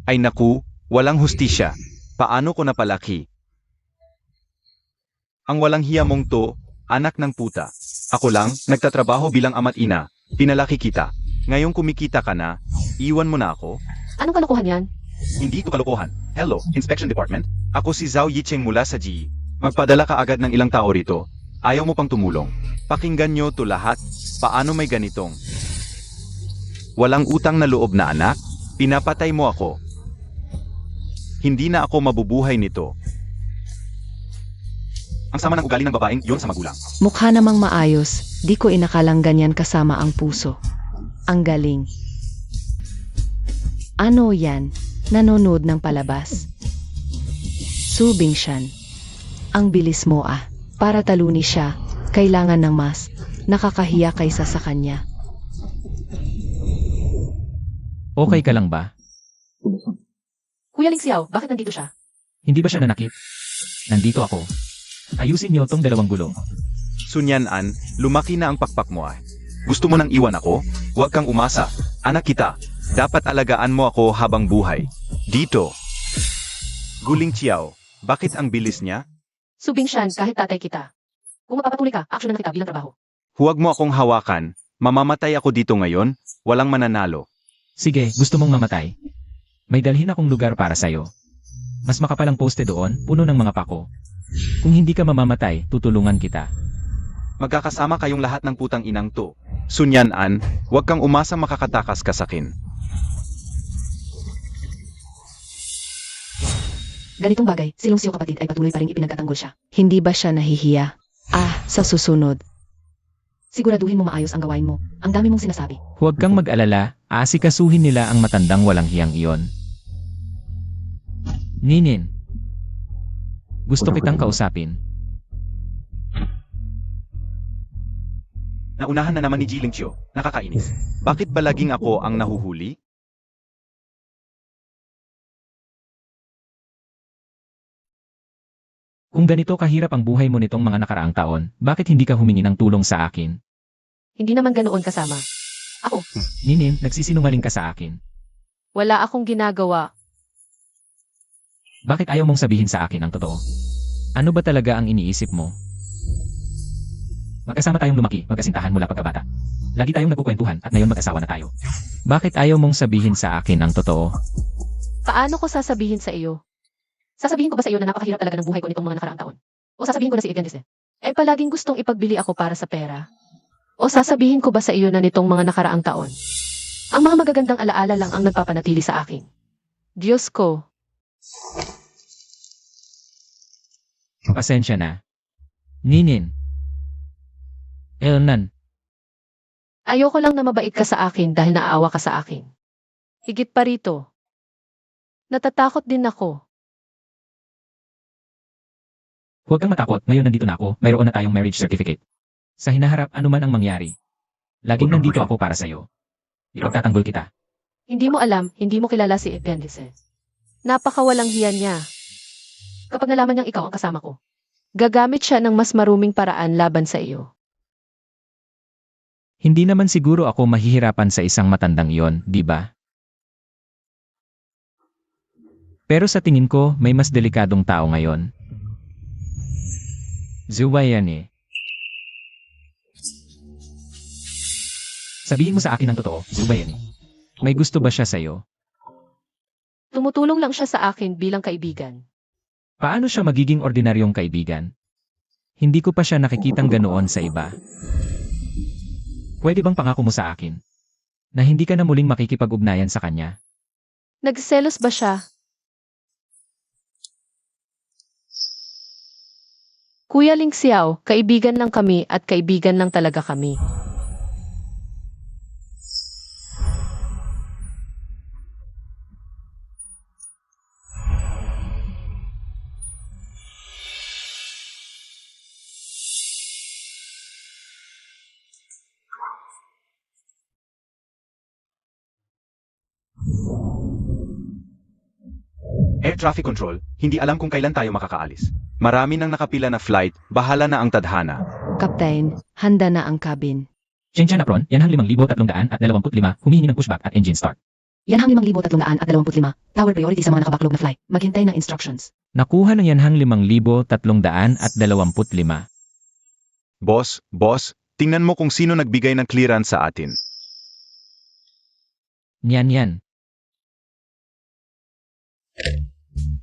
Ay naku, walang hustisya. Paano ko napalaki? Ang walang hiya mong to, anak ng puta. Ako lang, nagtatrabaho bilang ama't ina, pinalaki kita. Ngayong kumikita ka na, iwan mo na ako? Anong kalokohan yan? Hindi ito kalokohan. Hello, Inspection Department. Ako si Zhao Yicheng mula sa GE. Magpadala ka agad ng ilang tao rito. Ayaw mo pang tumulong. Pakinggan nyo to lahat. Paano may ganitong? Walang utang na loob na anak? Pinapatay mo ako. Hindi na ako mabubuhay nito. Ang sama ng ugali ng babaeng yon sa magulang. Mukha namang maayos, di ko inakalang ganyan kasama ang puso. Ang galing. Ano yan? Nanonood ng palabas. Su Bingshan. Ang bilis mo ah. Para talunin siya, kailangan ng mas. Nakakahiya kaysa sa kanya. Okay ka lang ba? Kuya Lingxiao, bakit nandito siya? Hindi ba siya nanakit? Nandito ako. Ayusin niyo tong 2 gulong. Sunyanan, lumaki na ang pakpak mo ah. Gusto mo nang iwan ako? Huwag kang umasa. Anak kita. Dapat alagaan mo ako habang buhay. Dito. Guling Chiao, bakit ang bilis niya? Subing Shan, kahit tatay kita. Kung magpapatuloy ka, aksyonan na kita bilang trabaho. Huwag mo akong hawakan. Mamamatay ako dito ngayon. Walang mananalo. Sige, gusto mong mamatay. May dalhin akong lugar para sa'yo. Mas makapalang poste doon, puno ng mga pako. Kung hindi ka mamamatay, tutulungan kita. Magkakasama kayong lahat ng putang inang to. Sunyan-an, huwag kang umasa makakatakas ka sakin. Ganitong bagay, si Lungsyo kapatid ay patuloy pa rin ipinagtatanggol siya. Hindi ba siya nahihiya? Sa susunod. Siguraduhin mo maayos ang gawain mo. Ang dami mong sinasabi. Huwag kang mag-alala, aasikasuhin nila ang matandang walang hiyang iyon. Ninin. Gusto kitang kausapin. Naunahan na naman ni Jilingchyo. Nakakainis. Bakit ba laging ako ang nahuhuli? Kung ganito kahirap ang buhay mo nitong mga nakaraang taon, bakit hindi ka humingi ng tulong sa akin? Hindi naman ganoon kasama. Ako, Ninin, nagsisinungaling ka sa akin. wala akong ginagawa. Bakit ayaw mong sabihin sa akin ang totoo? Ano ba talaga ang iniisip mo? Magkasama tayong lumaki, magkasintahan mula pagkabata. Lagi tayong nagkukwentuhan at ngayon mag-asawa na tayo. Bakit ayaw mong sabihin sa akin ang totoo? Paano ko sasabihin sa iyo? Sasabihin ko ba sa iyo na napakahirap talaga ng buhay ko nitong mga nakaraang taon? O sasabihin ko na si Evian eh palaging gustong ipagbili ako para sa pera? O sasabihin ko ba sa iyo na nitong mga nakaraang taon? Ang mga magagandang alaala lang ang nagpapanatili sa akin. Diyos ko, Pasensya na. Ninin. Elnan. ayoko lang na mabait ka sa akin dahil naaawa ka sa akin. Higit pa rito, natatakot din ako. Huwag kang matakot, ngayon nandito na ako, mayroon na tayong marriage certificate. Sa hinaharap, anuman ang mangyari. Laging nandito ako para sa'yo. Ipagtatanggol kita. Hindi mo alam, hindi mo kilala si Ependice. Napakawalang hiya niya. Kapag nalaman niyang ikaw ang kasama ko, gagamit siya ng mas maruming paraan laban sa iyo. Hindi naman siguro ako mahihirapan sa isang matandang iyon, di ba? Pero sa tingin ko, may mas delikadong tao ngayon. Zuwayane. Sabihin mo sa akin ang totoo, Zuwayane. May gusto ba siya sa'yo? Tumutulong lang siya sa akin bilang kaibigan. Paano siya magiging ordinaryong kaibigan? Hindi ko pa siya nakikitang ganoon sa iba. Pwede bang pangako mo sa akin na hindi ka na muling makikipag-ugnayan sa kanya? Nagselos ba siya? Kuya Ling Xiao, kaibigan lang kami at kaibigan lang talaga kami. Air traffic control, hindi alam kung kailan tayo makakaalis. Marami nang nakapila na flight, bahala na ang tadhana. Kaptain, handa na ang cabin. Shenzhen Apron, yan ang 5,325, humihingi ng pushback at engine start. Yan ang 5,325. Tower priority sa mga nakabacklog na flight. Maghintay ng instructions. Nakuha ng yanhang 5,325. Boss, tingnan mo kung sino nagbigay ng clearance sa atin. Yan.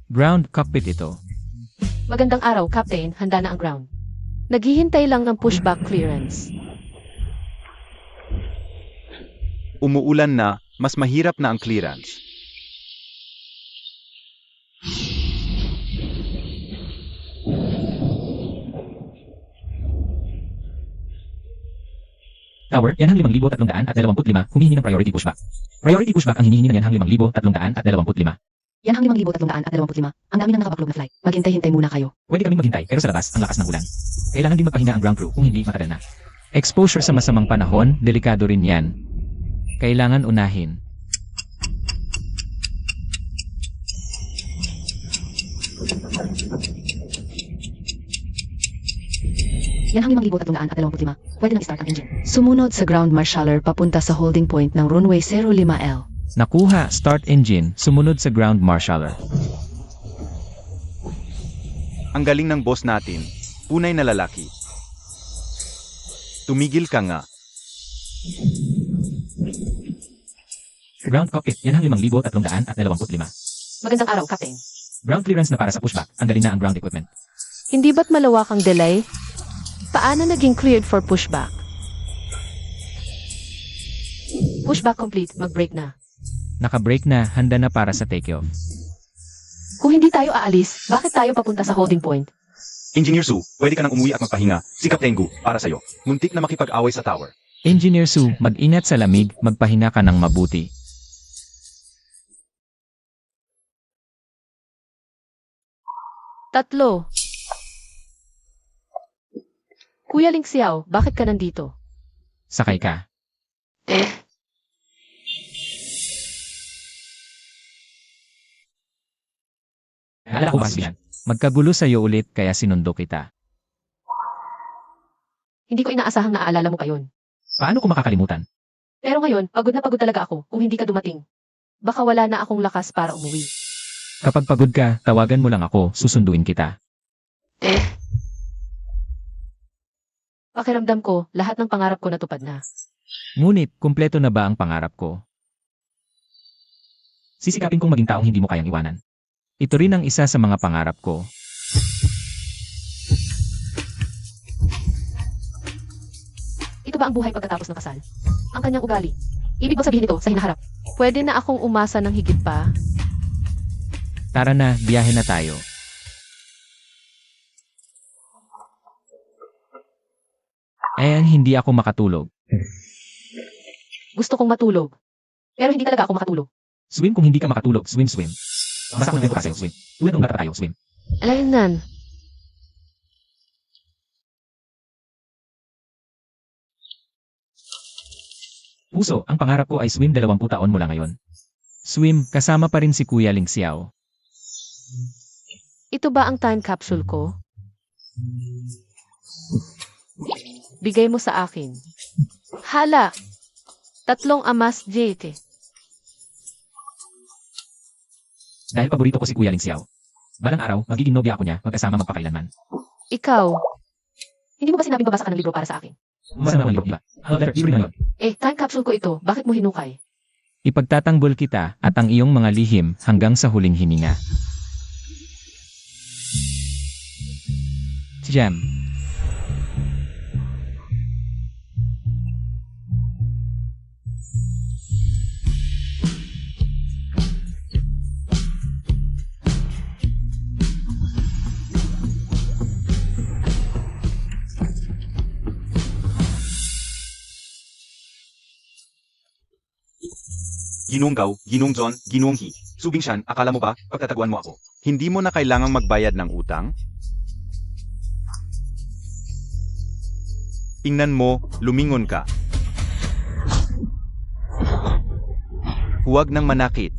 Ground cockpit ito. Magandang araw, Captain. Handa na ang ground. Naghihintay lang ng pushback clearance. Umuulan na, mas mahirap na ang clearance. Tower, yan ang 5,325, humihingi ng priority pushback. Priority pushback ang hinihingi ng yan ang 5,325. Yan ang 5,325. Ang dami ng nakabacklog na flight. Maghintay-hintay muna kayo. Pwede kaming maghintay, pero sa labas, ang lakas ng ulan. Kailangan din magpahinga ang ground crew kung hindi matagal na. Exposure sa masamang panahon, delikado rin yan. Kailangan unahin. Yan ang 5,325. Pwede nang start ang engine. Sumunod sa ground marshaller papunta sa holding point ng runway 05L. Nakuha, start engine, sumunod sa ground marshaller. Ang galing ng boss natin, punay na lalaki. Tumigil ka nga. Ground cockpit, yan ang 5,325. Magandang araw, Captain. Ground clearance na para sa pushback. Tanggalin na ang ground equipment. Hindi ba't malawak ang delay? Paano naging cleared for pushback? Pushback complete, mag-break na. Naka-brake na, handa na para sa takeoff. Kung hindi tayo aalis, bakit tayo papunta sa holding point? Engineer Su, pwede ka nang umuwi at magpahinga. Si Captain Gu, para sa'yo. Muntik na makipag-away sa tower. Engineer Su, mag-ingat sa lamig, magpahinga ka ng mabuti. Tatlo. Kuya Ling Xiao, bakit ka nandito? Sakay ka. Akala ko yan. Magkagulo sa'yo ulit kaya sinundo kita. Hindi ko inaasahang naaalala mo pa yun. Paano ko makakalimutan? Pero ngayon, pagod na pagod talaga ako kung hindi ka dumating. Baka wala na akong lakas para umuwi. Kapag pagod ka, tawagan mo lang ako, susunduin kita. Pakiramdam ko, lahat ng pangarap ko natupad na. Ngunit, kumpleto na ba ang pangarap ko? Sisikapin kong maging taong hindi mo kayang iwanan. Ito rin ang isa sa mga pangarap ko. Ito ba ang buhay pagkatapos ng kasal? Ang kanyang ugali. Ibig ba sabihin ito sa hinaharap? Pwede na akong umasa ng higit pa? Tara na, biyahe na tayo. Ayan, hindi ako makatulog. Gusto kong matulog. Pero hindi talaga ako makatulog. Swim kung hindi ka makatulog, swim. Basta kung nandito ka sa'yo, swim. Tulad ng bata tayo, swim. Alaynan. Puso, ang pangarap ko ay swim 20 taon mula ngayon. Swim, kasama pa rin si Kuya Ling Xiao. Ito ba ang time capsule ko? Bigay mo sa akin. Hala! 3 amas jete. Dahil paborito ko si Kuya Ling Xiao. Balang araw, magiging nobya ako niya, magkasama magpakailanman. Ikaw. Hindi mo ba sinabing babasa ka ng libro para sa akin? Masama ang libro, diba? However, libre na yun. Time capsule ko ito. Bakit mo hinukay? Ipagtatanggol kita at ang iyong mga lihim hanggang sa huling hininga. Jam. Ginong Gao, Ginong John, Ginong He. Subing Shan, akala mo ba, pagtataguan mo ako? Hindi mo na kailangang magbayad ng utang? Tingnan mo, lumingon ka. Huwag nang manakit.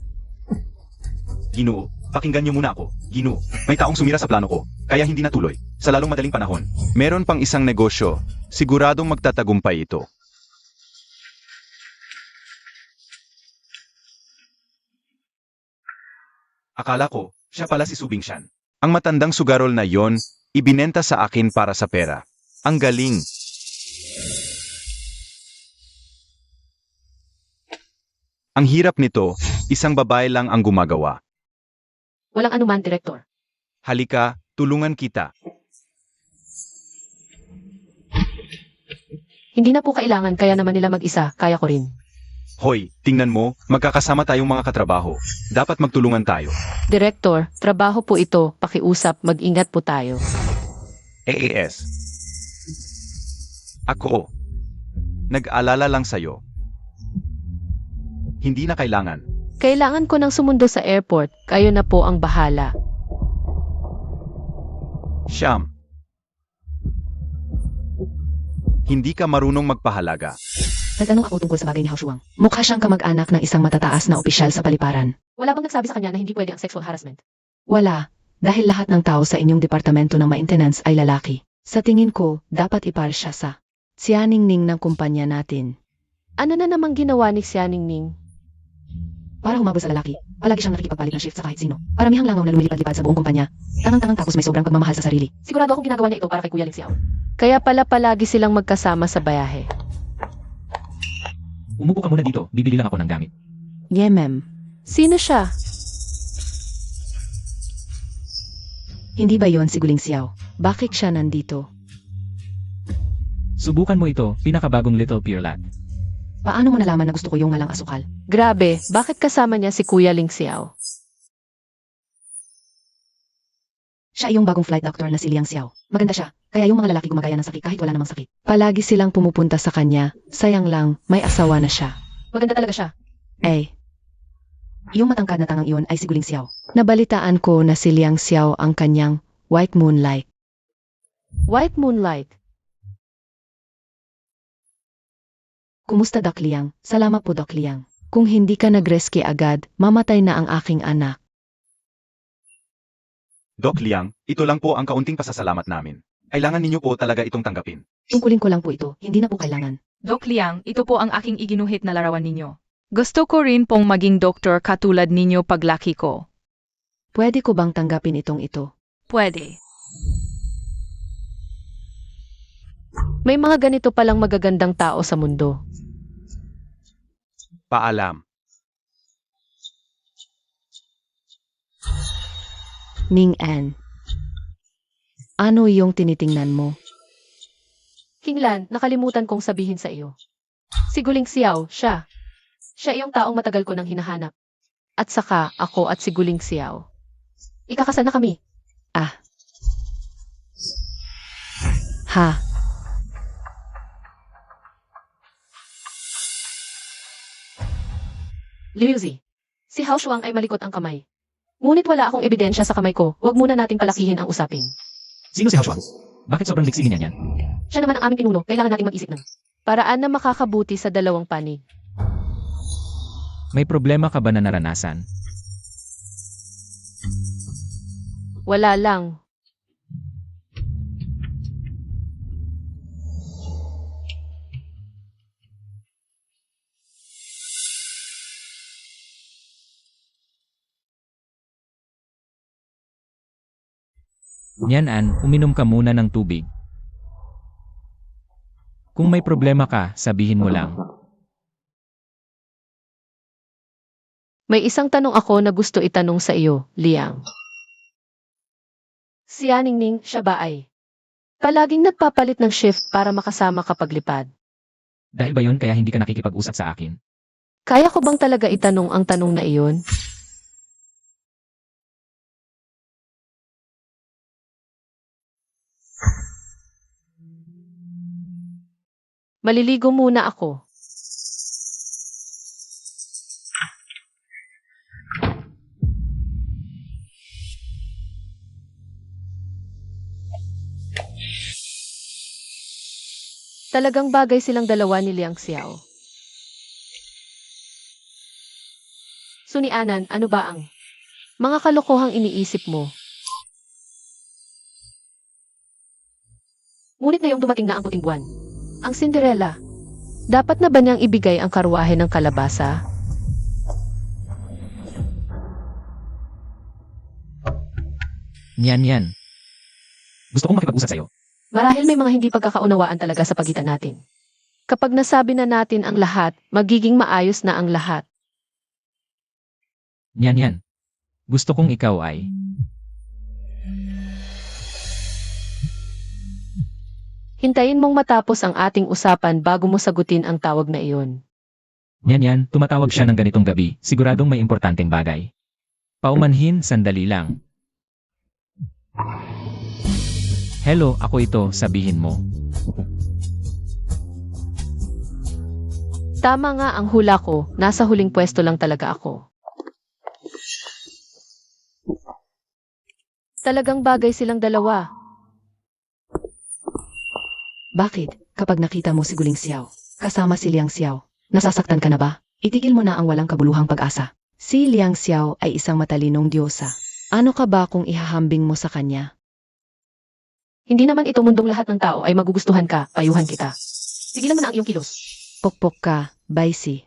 Ginoo, pakinggan niyo muna ako. Ginoo, may taong sumira sa plano ko, kaya hindi natuloy. Sa lalong madaling panahon. Meron pang isang negosyo. Siguradong magtatagumpay ito. Akala ko, siya pala si Subing Shan. Ang matandang sugarol na yon, ibinenta sa akin para sa pera. Ang galing. Ang hirap nito, isang babae lang ang gumagawa. Walang anuman, Direktor. Halika, tulungan kita. Hindi na po kailangan, kaya naman nila mag-isa, kaya ko rin. Hoy, tingnan mo, magkakasama tayong mga katrabaho. Dapat magtulungan tayo. Direktor, trabaho po ito, pakiusap, mag-ingat po tayo. AAS. Ako. Nag-alala lang sa'yo. Hindi na kailangan. Kailangan ko nang sumundo sa airport, kayo na po ang bahala. Siyam. Hindi ka marunong magpahalaga. Nagtanong ako tungkol sa bagay ni Hao Shuang. Mukha siyang kamag-anak ng isang matataas na opisyal sa paliparan. Wala bang nagsabi sa kanya na hindi pwede ang sexual harassment? Wala, dahil lahat ng tao sa inyong departamento ng maintenance ay lalaki. Sa tingin ko, dapat ipar siya sa Xianingning ng kumpanya natin. Ano na namang ginawa ni Xianingning? Para humabol sa lalaki, palagi siyang nakikipagpalit ng shift sa kahit sino. Paramihang langaw na lumilipad-lipad sa buong kumpanya. Tangang-tangang tapos may sobrang pagmamahal sa sarili. Sigurado akong ginagawa niya ito para kay Kuya Ling Xiao. Kaya pala palagi silang magkasama sa bayahe. Umupo ka muna dito, bibili lang ako ng gamit. Yemem. Sino siya? Hindi ba yon si Guling Xiao? Bakit siya nandito? Subukan mo ito, pinakabagong Little Pure Lat. Paano mo nalaman na gusto ko yung malang asukal? Grabe, bakit kasama niya si Kuya Ling Xiao? Siya yung bagong flight doctor na si Liang Xiao. Maganda siya, kaya yung mga lalaki gumagaya ng sakit kahit wala namang sakit. Palagi silang pumupunta sa kanya, sayang lang, may asawa na siya. Maganda talaga siya. Yung matangkad na tangang iyon ay si Guling Xiao. Nabalitaan ko na si Liang Xiao ang kanyang White Moonlight. White Moonlight. Kumusta Doc Liang? Salamat po Doc Liang. Kung hindi ka nag-rescue agad, mamatay na ang aking anak. Doc Liang, ito lang po ang kaunting pasasalamat namin. Kailangan ninyo po talaga itong tanggapin. Tungkulin ko lang po ito, hindi na po kailangan. Doc Liang, ito po ang aking iginuhit na larawan ninyo. Gusto ko rin pong maging doktor katulad ninyo paglaki ko. Pwede ko bang tanggapin itong ito? Pwede. May mga ganito palang magagandang tao sa mundo. Paalam. Ning An. Ano yung tinitingnan mo? Kinglan, nakalimutan kong sabihin sa iyo. Si Guling Xiao, siya. Siya yung taong matagal ko nang hinahanap. At saka, ako at si Guling Xiao. Ikakasal na kami. Ha? Liuzi, si Hao Shuang ay malikot ang kamay. Ngunit wala akong ebidensya sa kamay ko, huwag muna nating palakihin ang usapin. Sino si Hao Shuang? Bakit sobrang liksi niya yan? Siya naman ang aming pinuno, kailangan nating mag-isip ng paraan na makakabuti sa dalawang panig. May problema ka ba na naranasan? Wala lang. Yan An, uminom ka muna ng tubig. Kung may problema ka, sabihin mo lang. May isang tanong ako na gusto itanong sa iyo, Liang. Si Aningning, siya ba ay palaging nagpapalit ng shift para makasama kapag lipad? Dahil ba yun kaya hindi ka nakikipag-usap sa akin? Kaya ko bang talaga itanong ang tanong na iyon? Maliligo muna ako. Talagang bagay silang dalawa ni Liang Xiao. Sunianan, ano ba ang mga kalokohang iniisip mo? Ngunit ngayong dumating na ang puting buwan, ang Cinderella, dapat na ba niyang ibigay ang karwahe ng kalabasa? Yan. Gusto kong makipag-usap sa'yo. Marahil may mga hindi pagkakaunawaan talaga sa pagitan natin. Kapag nasabi na natin ang lahat, magiging maayos na ang lahat. Yan. Gusto kong ikaw ay... Hintayin mong matapos ang ating usapan bago mo sagutin ang tawag na iyon. Yan, tumatawag siya ng ganitong gabi, siguradong may importanteng bagay. Paumanhin, sandali lang. Hello, ako ito, sabihin mo. Tama nga ang hula ko, nasa huling pwesto lang talaga ako. Talagang bagay silang dalawa. Bakit, kapag nakita mo si Guling Xiao, kasama si Liang Xiao, nasasaktan ka na ba? Itigil mo na ang walang kabuluhang pag-asa. Si Liang Xiao ay isang matalinong diyosa. Ano ka ba kung ihahambing mo sa kanya? Hindi naman ito mundong lahat ng tao ay magugustuhan ka, payuhan kita. Sigilan mo na ang iyong kilos. Pokpok ka, Baisi.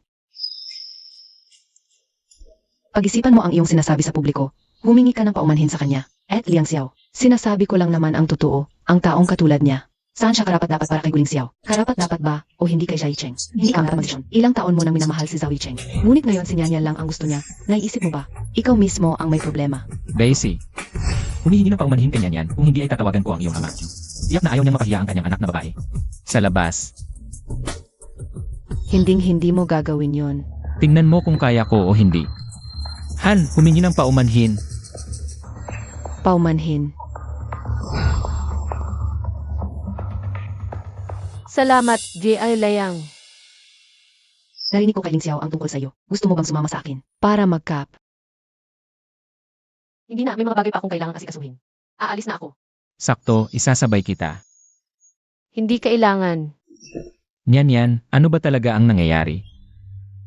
Pag-isipan mo ang iyong sinasabi sa publiko, humingi ka ng paumanhin sa kanya. Liang Xiao, sinasabi ko lang naman ang totoo, ang taong katulad niya. Saan siya karapat-dapat para kay Guling Xiao? Karapat-dapat ba o hindi kay Zhai Cheng? Hindi ka magdesisyon. Ilang taon mo nang minamahal si Zhao Cheng. Ngunit ngayon si Nian lang ang gusto niya. Naiisip mo ba? Ikaw mismo ang may problema. Daisy, humihingi ng paumanhin kanya niyan kung hindi ay tatawagan ko ang iyong ama. Tiyak na ayaw niyang mapahiya ang kanyang anak na babae. Sa labas, Hinding-hindi mo gagawin yon. tingnan mo kung kaya ko o hindi. Han, humingi ng paumanhin. Paumanhin. Salamat, J.I. Layang. Narinig ko kay Ling Xiao ang tungkol sa'yo. Gusto mo bang sumama sa akin? Para mag-cap. Hindi na, may mga bagay pa akong kailangan asikasuhin. Aalis na ako. Sakto, isasabay kita. Hindi kailangan. Niyan, ano ba talaga ang nangyayari?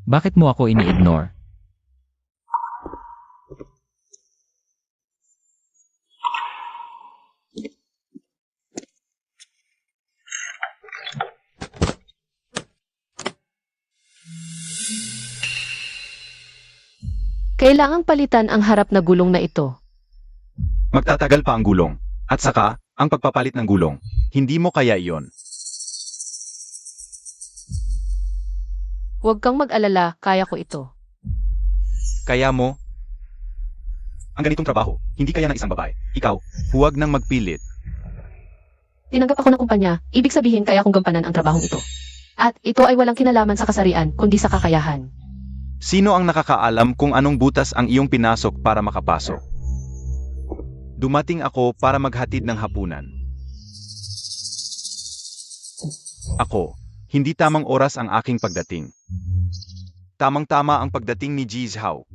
Bakit mo ako ini-ignore? Kailangang palitan ang harap na gulong na ito. Magtatagal pa ang gulong. At saka, ang pagpapalit ng gulong. Hindi mo kaya iyon. Huwag kang mag-alala, kaya ko ito. Kaya mo? Ang ganitong trabaho, hindi kaya ng isang babae. Ikaw, huwag nang magpilit. Tinanggap ako ng kumpanya, ibig sabihin kaya kong gampanan ang trabahong ito. At ito ay walang kinalaman sa kasarian, kundi sa kakayahan. Sino ang nakakaalam kung anong butas ang iyong pinasok para makapasok? Dumating ako para maghatid ng hapunan. Ako, hindi tamang oras ang aking pagdating. Tamang-tama ang pagdating ni Ji Zhao.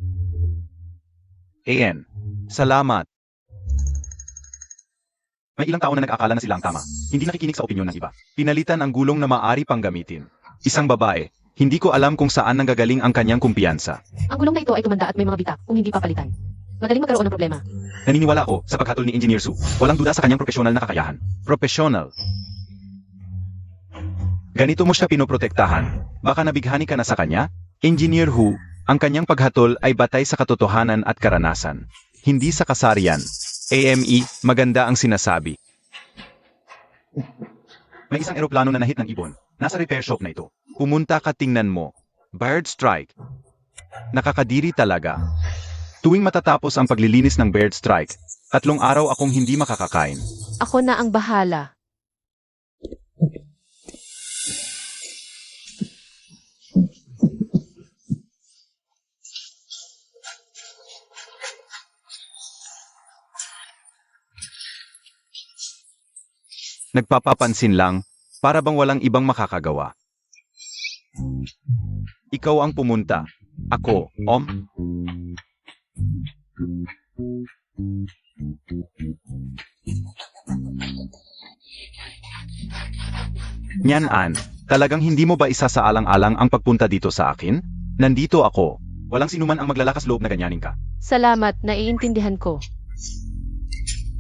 Salamat. May ilang tao na nag-akala na sila ang tama. Hindi nakikinig sa opinyon ng iba. Pinalitan ang gulong na maaari pang gamitin. Isang babae, hindi ko alam kung saan nanggagaling ang kanyang kumpiyansa. Ang gulong na ito ay tumanda at may mga bitak kung hindi papalitan. Madaling magkaroon ng problema. Naniniwala ako sa paghatol ni Engineer Su. Walang duda sa kanyang profesional na kakayahan. Professional. Ganito mo siya pinoprotektahan. Baka nabighani ka na sa kanya? Engineer Hu, ang kanyang paghatol ay batay sa katotohanan at karanasan. Hindi sa kasarian. AME, maganda ang sinasabi. May isang eroplano na nahit ng ibon. Nasa repair shop na ito. Pumunta ka, tingnan mo. Bird strike. Nakakadiri talaga. Tuwing matatapos ang paglilinis ng bird strike, 3 araw akong hindi makakakain. Ako na ang bahala. Nagpapapansin lang, para bang walang ibang makakagawa. Ikaw ang pumunta. Ako, Niyan, talagang hindi mo ba isasaalang-alang ang pagpunta dito sa akin? Nandito ako. Walang sinuman ang maglalakas loob na ganyanin ka. Salamat, naiintindihan ko.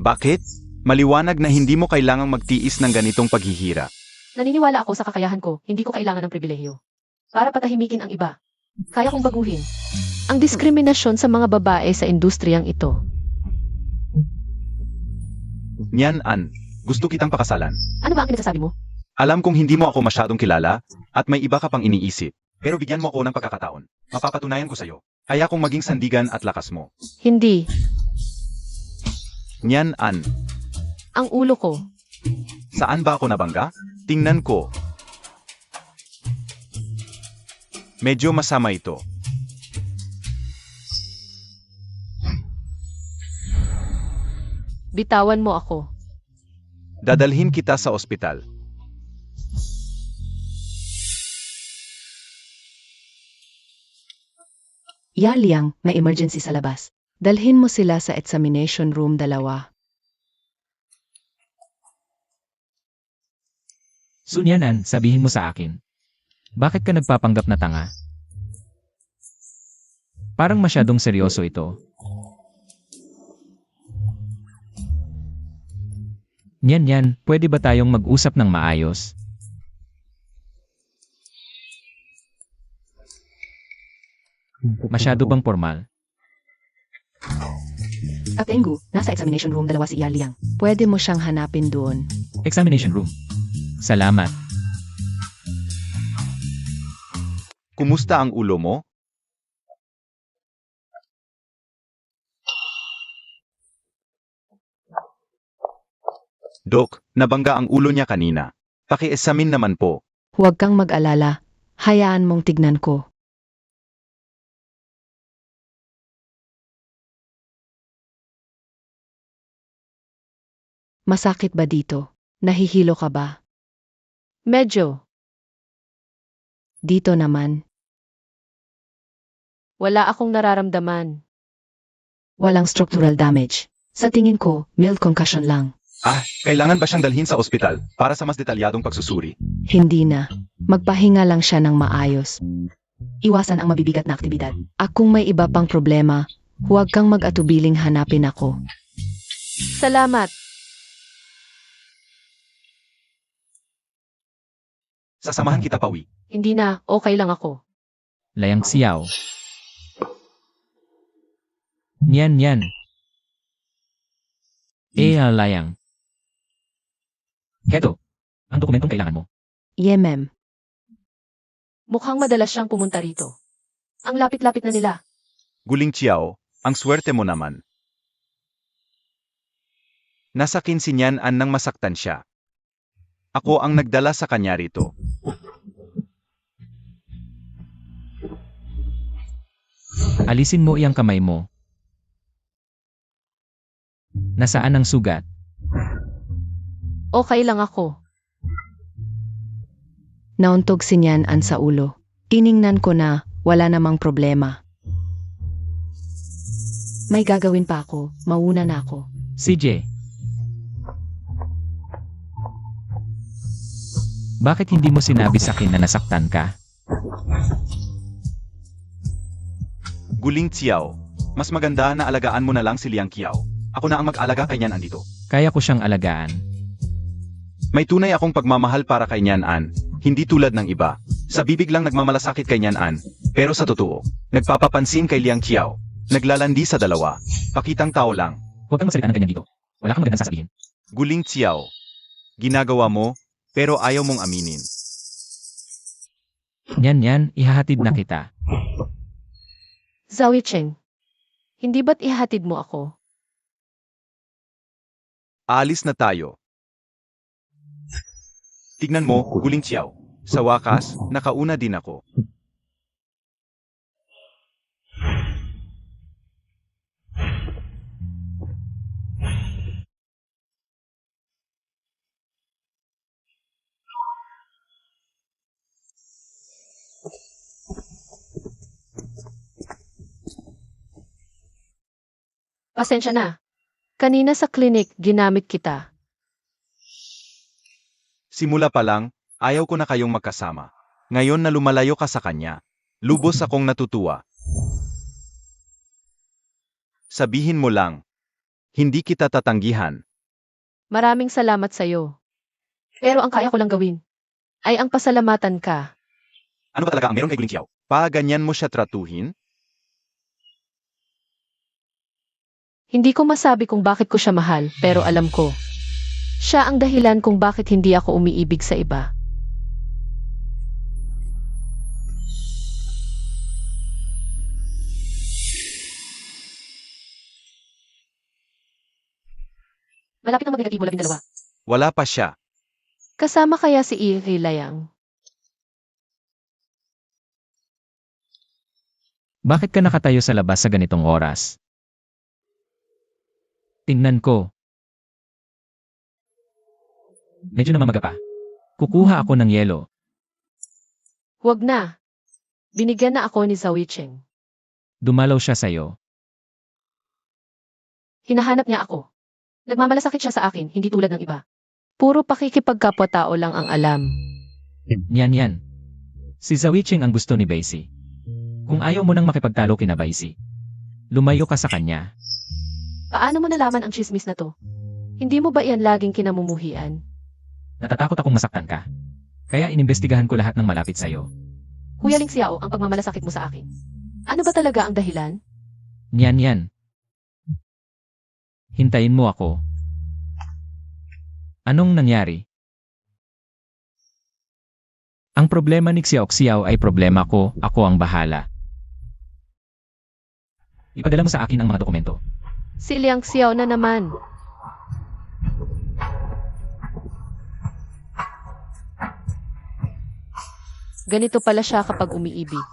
Bakit? Maliwanag na hindi mo kailangang magtiis ng ganitong paghihira. Naniniwala ako sa kakayahan ko, hindi ko kailangan ng pribilehyo. Para patahimikin ang iba. Kaya kong baguhin. Ang diskriminasyon sa mga babae sa industriyang ito. Niyan, gusto kitang pakasalan. Ano ba ang pinagsasabi mo? Alam kong hindi mo ako masyadong kilala, at may iba ka pang iniisip. Pero bigyan mo ako ng pagkakataon. Mapapatunayan ko sa'yo. Kaya kong maging sandigan at lakas mo. Hindi. Niyan, Ang ulo ko. saan ba ako nabangga? Tingnan ko. Medyo masama ito. Bitawan mo ako. Dadalhin kita sa ospital. Liang, may emergency sa labas. Dalhin mo sila sa examination room 2. Sunyanan, sabihin mo sa akin. Bakit ka nagpapanggap na tanga? Parang masyadong seryoso ito. Niyan, pwede ba tayong mag-usap ng maayos? Masyado bang formal? Kapitang Gu, nasa examination room 2 si Liang. Pwede mo siyang hanapin doon. Examination room. Salamat. Kumusta ang ulo mo? Dok, nabangga ang ulo niya kanina. Paki-examine naman po. Huwag kang mag-alala. Hayaan mong tignan ko. Masakit ba dito? Nahihilo ka ba? Medyo. Dito naman. Wala akong nararamdaman. Walang structural damage. Sa tingin ko, mild concussion lang. Kailangan ba siyang dalhin sa ospital para sa mas detalyadong pagsusuri? Hindi na. Magpahinga lang siya ng maayos. Iwasan ang mabibigat na aktibidad. At kung may iba pang problema, huwag kang mag-atubiling hanapin ako. Salamat. Sasamahan kita pauwi. Hindi na, okay lang ako. Layang Xiao. Yan. Layang. Heto, ang dokumentong kailangan mo. Ma'am. Mukhang madalas siyang pumunta rito. Ang lapit-lapit na nila. Guling Chiao, ang swerte mo naman. Nasa 15 niyan nang masaktan siya. Ako ang nagdala sa kanya rito. Alisin mo iyang kamay mo. Nasaan ang sugat? Okay lang ako. Nauntog si Nian An sa ulo. Tiningnan ko na, wala namang problema. May gagawin pa ako, mauna na ako. CJ. Bakit hindi mo sinabi sa akin na nasaktan ka? Guling Xiao, mas maganda na alagaan mo na lang si Liang Qiao. Ako na ang mag-alaga kay Nian An dito. Kaya ko siyang alagaan. May tunay akong pagmamahal para kay Nian An, hindi tulad ng iba. Sa bibig lang nagmamalasakit kay Nian An, pero sa totoo, nagpapapansin kay Liang Qiao. Naglalandi sa dalawa. Pakitang tao lang. Huwag kang magsalita ng ganyan dito. Wala kang magandang sasabihin. Guling Xiao. Ginagawa mo, pero ayaw mong aminin. Yan, ihahatid na kita. Zoe Cheng, hindi ba't ihatid mo ako? Aalis na tayo. Tignan mo, Guling Xiao. Sa wakas, nakauna din ako. Pasensya na. Kanina sa clinic, ginamit kita. Simula pa lang, ayaw ko na kayong magkasama. Ngayon na lumalayo ka sa kanya, lubos akong natutuwa. Sabihin mo lang, hindi kita tatanggihan. Maraming salamat sa'yo. Pero ang kaya ko lang gawin, ay ang pasalamatan ka. Ano ba talaga ang meron kay Guling Xiao? Ganyan mo siya tratuhin? Hindi ko masabi kung bakit ko siya mahal, pero alam ko. Siya ang dahilan kung bakit hindi ako umiibig sa iba. Malapit na mag-negatibo 12. Wala pa siya. Kasama kaya si Layang? Bakit ka nakatayo sa labas sa ganitong oras? Tingnan ko. Medyo namamaga pa. Kukuha ako ng yelo. Huwag na. Binigyan na ako ni Zoe Cheng. Dumalaw siya sa'yo. Hinahanap niya ako. Nagmamalasakit siya sa akin, hindi tulad ng iba. Puro pakikipagkapwa-tao lang ang alam. Yan. Si Zoe Cheng ang gusto ni Baisi. Kung ayaw mo nang makipagtalo kina Baisi, lumayo ka sa kanya. Paano mo nalaman ang chismis na to? Hindi mo ba iyan laging kinamumuhian? Natatakot akong masaktan ka. Kaya inimbestigahan ko lahat ng malapit sa'yo. Kuya Ling Xiao, ang pagmamalasakit mo sa akin. Ano ba talaga ang dahilan? Yan. Hintayin mo ako. Anong nangyari? Ang problema ni Xiao ay problema ko, ako ang bahala. Ipadala mo sa akin ang mga dokumento. Si Liang Xiao na naman. Ganito pala siya kapag umiibig.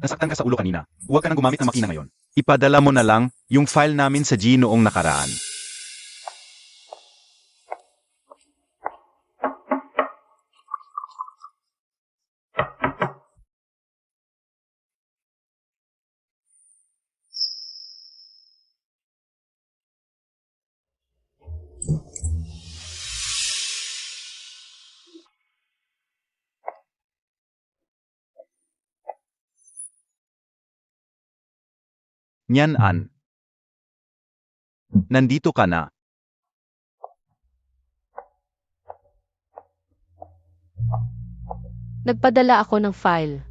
Nasaktan ka sa ulo kanina. Huwag ka nang gumamit ng makina ngayon. Ipadala mo na lang yung file namin sa G noong nakaraan. Nyan An. Nandito ka na. Nagpadala ako ng file.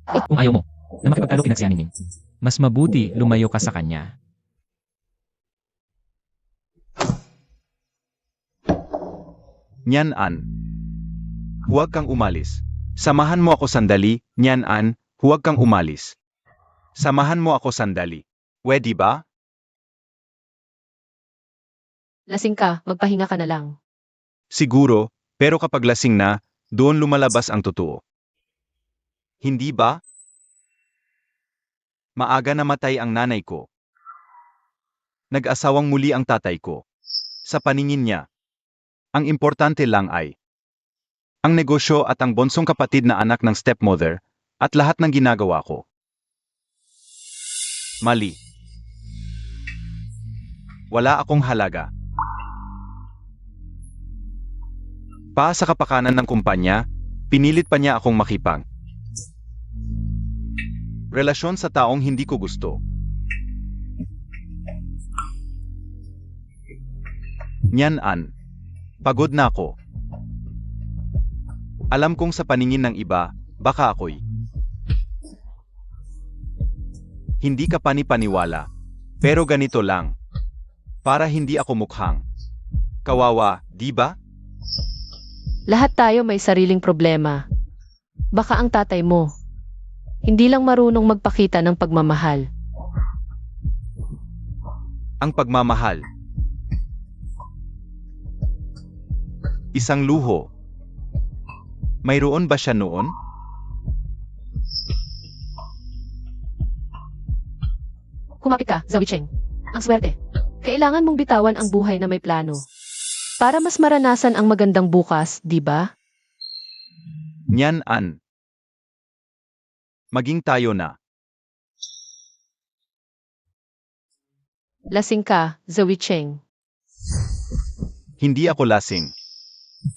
Kung ayaw mo, na makipagtalo kina Xianing, mas mabuti lumayo ka sa kanya. Nyan An. Huwag kang umalis. Samahan mo ako sandali, Nyan An, huwag kang umalis. Samahan mo ako sandali. Pwede ba? Lasing ka, magpahinga ka na lang. Siguro, pero kapag lasing na, doon lumalabas ang totoo. Hindi ba? Maaga namatay ang nanay ko. Nag-asawang muli ang tatay ko. Sa paningin niya, ang importante lang ay ang negosyo at ang bonsong kapatid na anak ng stepmother at lahat ng ginagawa ko. Mali. Wala akong halaga. Pa sa kapakanan ng kumpanya, pinilit pa niya akong makipag. Relasyon sa taong hindi ko gusto. Nyan An. Pagod na ako. Alam kong sa paningin ng iba, baka ako'y hindi ka panipaniwala. Pero ganito lang. Para hindi ako mukhang kawawa, di ba? Lahat tayo may sariling problema. Baka ang tatay mo, hindi lang marunong magpakita ng pagmamahal. Ang pagmamahal. Isang luho. Mayroon ba siya noon? Kumapit ka, Zoe Cheng. Ang swerte. Kailangan mong bitawan ang buhay na may plano. Para mas maranasan ang magandang bukas, di ba? Nyan An. Maging tayo na. Lasing ka, Zoe Cheng. Hindi ako lasing.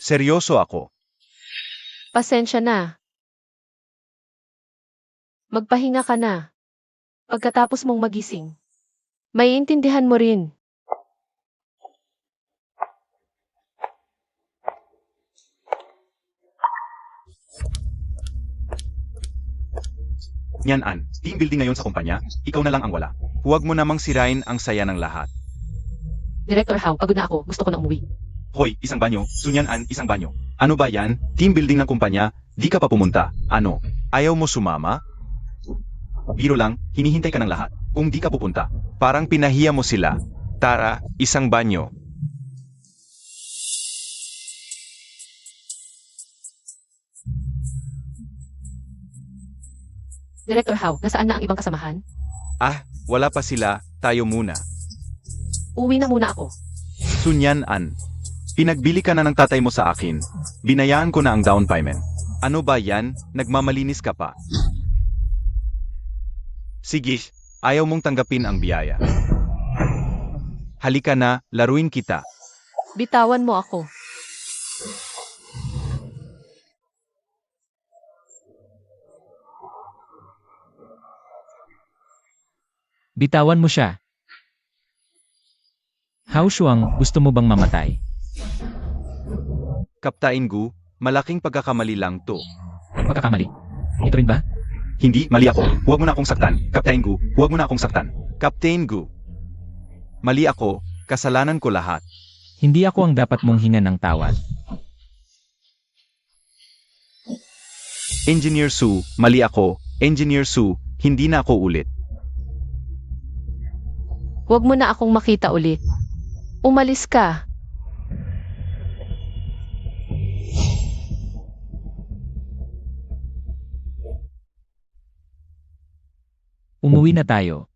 Seryoso ako. Pasensya na. Magpahinga ka na. Pagkatapos mong magising, maiintindihan mo rin. Nyan An, team building ngayon sa kumpanya, ikaw na lang ang wala. Huwag mo namang sirain ang saya ng lahat. Director Hao, pagod na ako. Gusto ko na umuwi. Hoy, isang banyo, Sunyan An, isang banyo. Ano ba yan? Team building ng kumpanya, di ka pa pumunta. Ano? Ayaw mo sumama? Biro lang, hinihintay ka ng lahat. Kung di ka pupunta, parang pinahiya mo sila. Tara, isang banyo. Director Hao, nasaan na ang ibang kasamahan? Ah, wala pa sila, tayo muna. Uwi na muna ako. Sunyan An, pinagbili ka na ng tatay mo sa akin. Binayaan ko na ang down payment. Ano ba yan? Nagmamalinis ka pa. Sige, ayaw mong tanggapin ang biyaya. Halika na, laruin kita. Bitawan mo ako. Bitawan mo siya. Hao Shuang, gusto mo bang mamatay? Kaptain Gu, Malaking pagkakamali lang to. Pagkakamali. Ito rin ba? Hindi, mali ako. Huwag mo na akong saktan. Captain Gu, huwag mo na akong saktan. Captain Gu. Mali ako, kasalanan ko lahat. Hindi ako ang dapat mong hingan ng tawad. Engineer Su, mali ako. Engineer Su, hindi na ako ulit. Huwag mo na akong makita ulit. Umalis ka. Umuwi na tayo.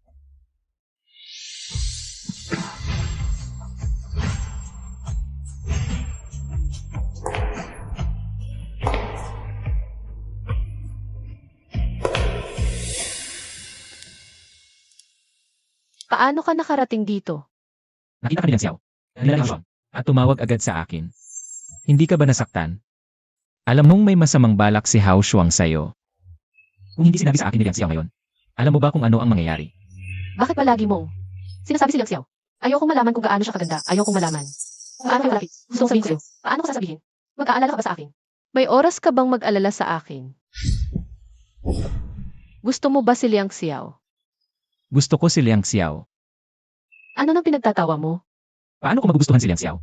Paano ka nakarating dito? Nakita ka ni Liang Xiao. Nilalang siya. At tumawag agad sa akin. Hindi ka ba nasaktan? Alam mong may masamang balak si Hao Shuang sa'yo. Kung hindi sinabi sa akin ni Liang Xiao ngayon, alam mo ba kung ano ang mangyayari? Bakit palagi mong sinasabi si Liang Xiao? Ayokong malaman kung gaano siya kaganda. Ayokong malaman. Kung gaano kayo malapit. Gusto kong sabihin sa'yo. Paano ko sasabihin? Mag-aalala ka ba sa akin? May oras ka bang mag-alala sa akin? Gusto mo ba si Liang Xiao? Gusto ko si Liang Xiao. Ano nang pinagtatawa mo? Paano ko magugustuhan si Liang Xiao?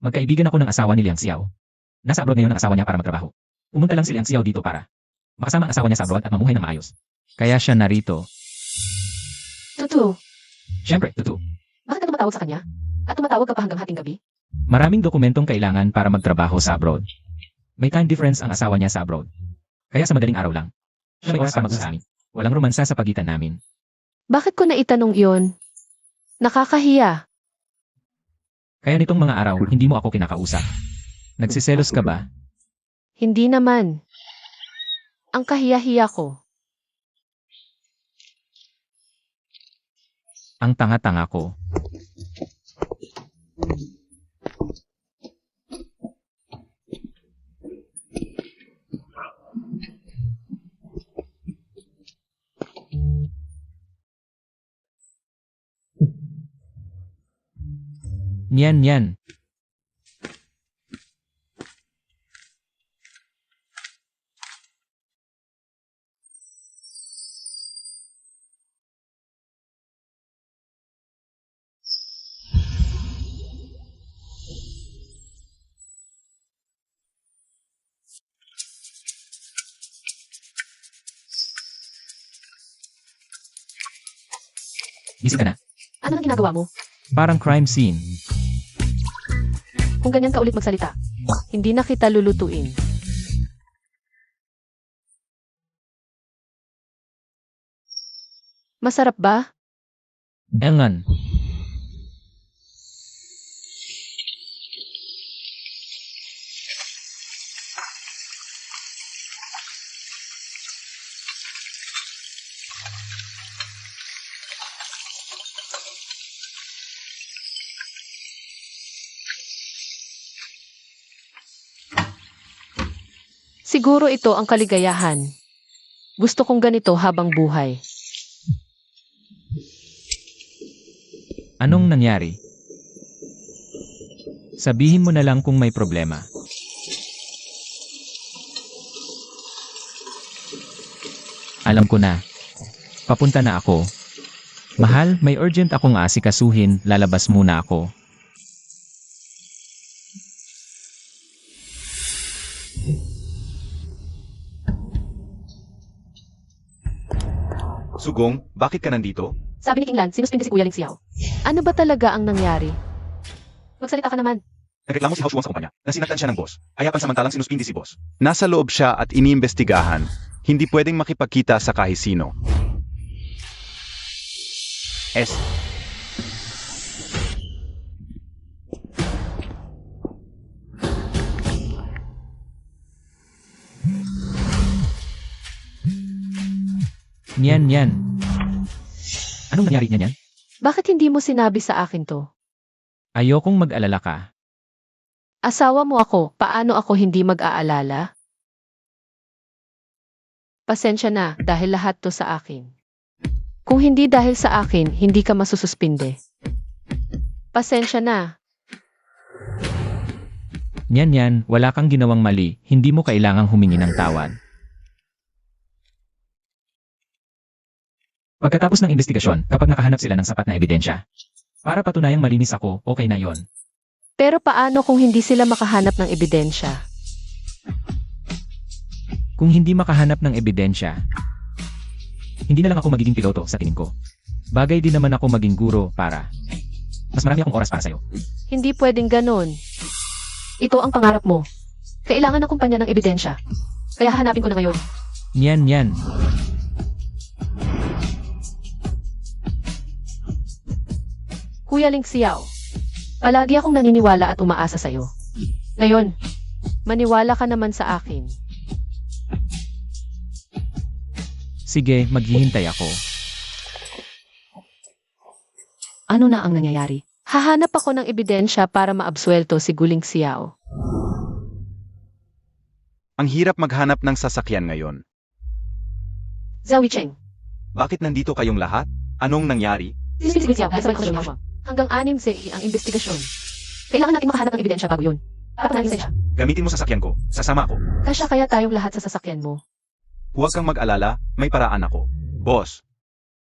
Magkaibigan ako ng asawa ni Liang Xiao. Nasa abroad ngayon ang asawa niya para magtrabaho. Pumunta lang si Liang Xiao dito para makasama ang asawa niya sa abroad at mamuhay ng maayos. Kaya siya narito. Tutu, Siyempre, totoo. bakit ka tumatawag sa kanya? At tumatawag ka pa hanggang hating gabi? Maraming dokumentong kailangan para magtrabaho sa abroad. May time difference ang asawa niya sa abroad. Kaya sa madaling araw lang. Siya may oras para mag-usap sa amin. Walang romansa sa pagitan namin. Bakit ko naitanong iyon? Nakakahiya. Kaya nitong mga araw, hindi mo ako kinakausap. Nagsiselos ka ba? Hindi naman. Ang kahiya-hiya ko. Ang tanga-tanga ko. Niyan. Gising ka na. Ano nang ginagawa mo? Parang crime scene. Kung ganyan ka ulit magsalita, hindi na kita lulutuin. Masarap ba? Engan. Siguro ito ang kaligayahan. Gusto kong ganito habang buhay. Anong nangyari? Sabihin mo na lang kung may problema. Alam ko na. Papunta na ako. Mahal, may urgent akong asikasuhin, lalabas muna ako. Sugong, bakit ka nandito? Sabi ni King Lan, sinuspindi si Kuya Ling Xiao. Ano ba talaga ang nangyari? Magsalita ka naman. Nagreklamo si Hao Shuang sa kumpanya na sinaktan siya ng boss. Kaya pansamantalang sinuspindi si boss. Nasa loob siya at iniimbestigahan. Hindi pwedeng makipagkita sa kahit sino. Niyan. Anong nangyari niyan? Bakit hindi mo sinabi sa akin to? Ayokong mag-alala ka. Asawa mo ako, paano ako hindi mag-aalala? Pasensya na dahil lahat to sa akin. Kung hindi dahil sa akin, hindi ka masususpinde. Pasensya na. Yan, wala kang ginawang mali, hindi mo kailangang humingi ng tawad. Pagkatapos ng investigasyon, kapag nakahanap sila ng sapat na ebidensya, para patunayang malinis ako, okay na yon. Pero paano kung hindi sila makahanap ng ebidensya? Kung hindi makahanap ng ebidensya, hindi na lang ako magiging piloto sa tingin ko. Bagay din naman ako maging guro para mas marami akong oras para sa'yo. Hindi pwedeng ganon. Ito ang pangarap mo. Kailangan ng kumpanya ng ebidensya. Kaya hahanapin ko na ngayon. Yan. Kuya Ling Xiao, palagi akong naniniwala at umaasa sa'yo. Ngayon, maniwala ka naman sa akin. Sige, maghihintay ako. Ano na ang nangyayari? Hahanap ako ng ebidensya para maabsuelto si Guling Xiao. Ang hirap maghanap ng sasakyan ngayon. Zhao Yicheng, Bakit nandito kayong lahat? Anong nangyari? si Guling Xiao, kasabay ko sa Xiao. Hanggang 6 ZE ang investigasyon. Kailangan natin makahanap ng ebidensya bago yun. Papanahin siya. Gamitin mo sasakyan ko. Sasama ako. Kasya kaya tayong lahat sa sasakyan mo. Huwag kang mag-alala, may paraan ako. Boss,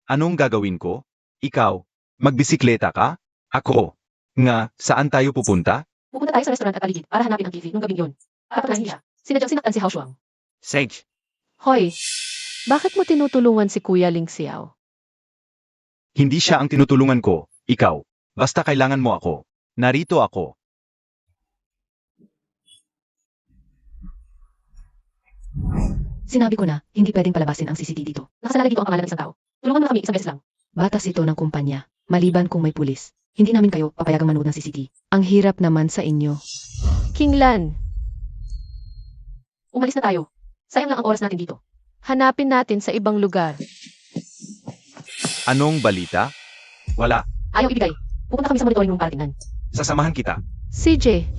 anong gagawin ko? Ikaw, magbisikleta ka? Ako. Nga, saan tayo pupunta? Pupunta tayo sa restaurant at paligid para hanapin ang TV nung gabing yun. Papanahin siya. Sinadyang sinaktan si Hao Shuang. Sage, Hoy, bakit mo tinutulungan si Kuya Ling Xiao? hindi siya ang tinutulungan ko. Ikaw. Basta kailangan mo ako. Narito ako. Sinabi ko na, hindi pwedeng palabasin ang CCTV dito. Nakasalalay dito ang pangalan ng isang tao. Tulungan mo na kami isang beses lang. Batas ito ng kumpanya, maliban kung may pulis. Hindi namin kayo papayagang manood ng CCTV. Ang hirap naman sa inyo. King Lan, umalis na tayo. Sayang lang ang oras natin dito. Hanapin natin sa ibang lugar. Anong balita? Wala. Ayaw ibigay. Pupunta kami sa monitoring room para tingnan. Sasamahan kita. CJ,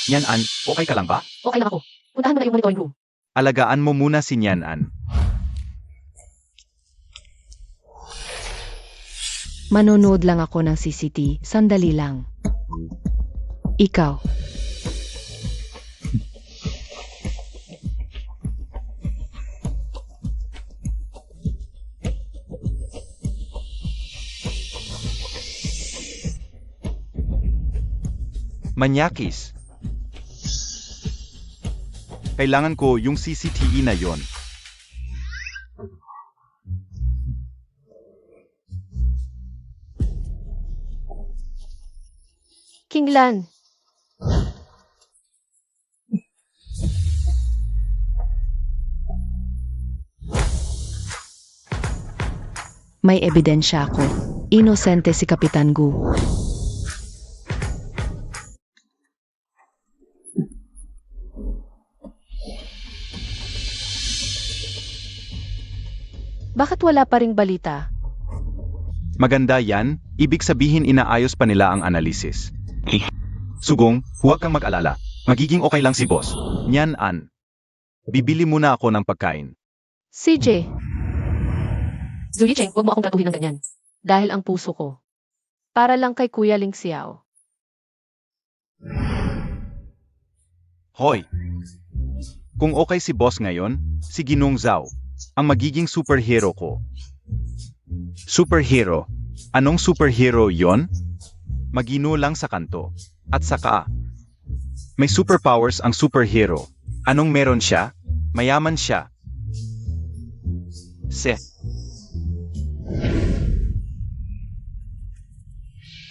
Yan An, okay ka lang ba? okay lang ako. Puntahan mo na yung monitoring room. Alagaan mo muna si Nyan An. Manonood lang ako ng CCTV, sandali lang. Ikaw, Manyakis. Kailangan ko yung CCTV na yon. King Lan, may ebidensya ako. Inosente si Kapitan Gu. bakit wala pa ring balita? Maganda yan, ibig sabihin inaayos pa nila ang analisis. Sugong, huwag kang mag-alala. Magiging okay lang si boss. Nyan An. Bibili muna ako ng pagkain. CJ, Zhu Yicheng, huwag mo akong tratuhin ng ganyan. Dahil ang puso ko. Para lang kay Kuya Ling Xiao. Hoy! Kung okay si boss ngayon, si Ginong Zhao, ang magiging superhero ko. Superhero? Anong superhero yon? Magino lang sa kanto. At saka, may superpowers ang superhero. Anong meron siya? Mayaman siya.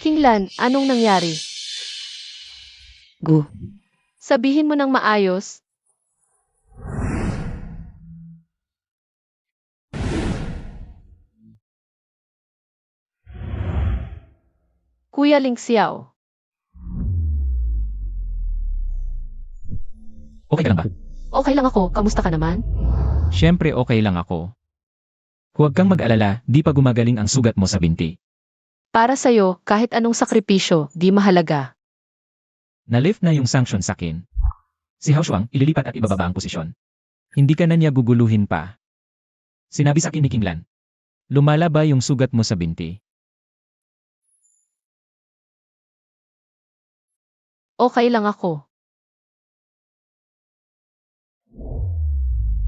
King Lan, anong nangyari? Gu, Sabihin mo ng maayos. Kuya Ling Xiao, Okay ka lang ba? okay lang ako. Kamusta ka naman? Siyempre okay lang ako. Huwag kang mag-alala, di pa gumagaling ang sugat mo sa binti. Para sa'yo, kahit anong sakripisyo, di mahalaga. Na-lift na yung sanction sa akin. Si Hao Shuang, ililipat at ibababa ang posisyon. Hindi ka na niya guguluhin pa. Sinabi sa akin ni King Lan. Lumala ba yung sugat mo sa binti? Okay lang ako.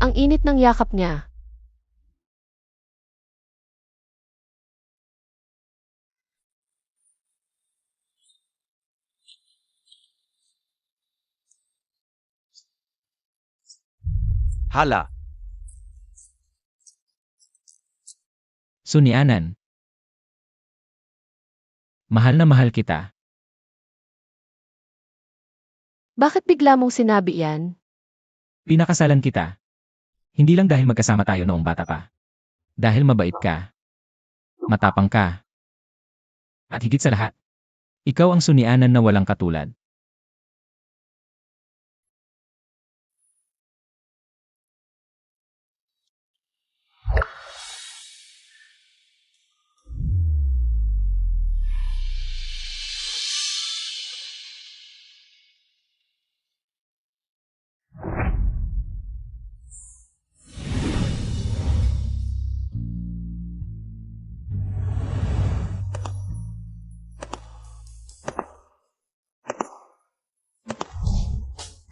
Ang init ng yakap niya. Hala, Sunianan. Mahal na mahal kita. Bakit bigla mong sinabi yan? Pinakasalan kita. Hindi lang dahil magkasama tayo noong bata pa. Dahil mabait ka. Matapang ka. At higit sa lahat, ikaw ang sunianan na walang katulad.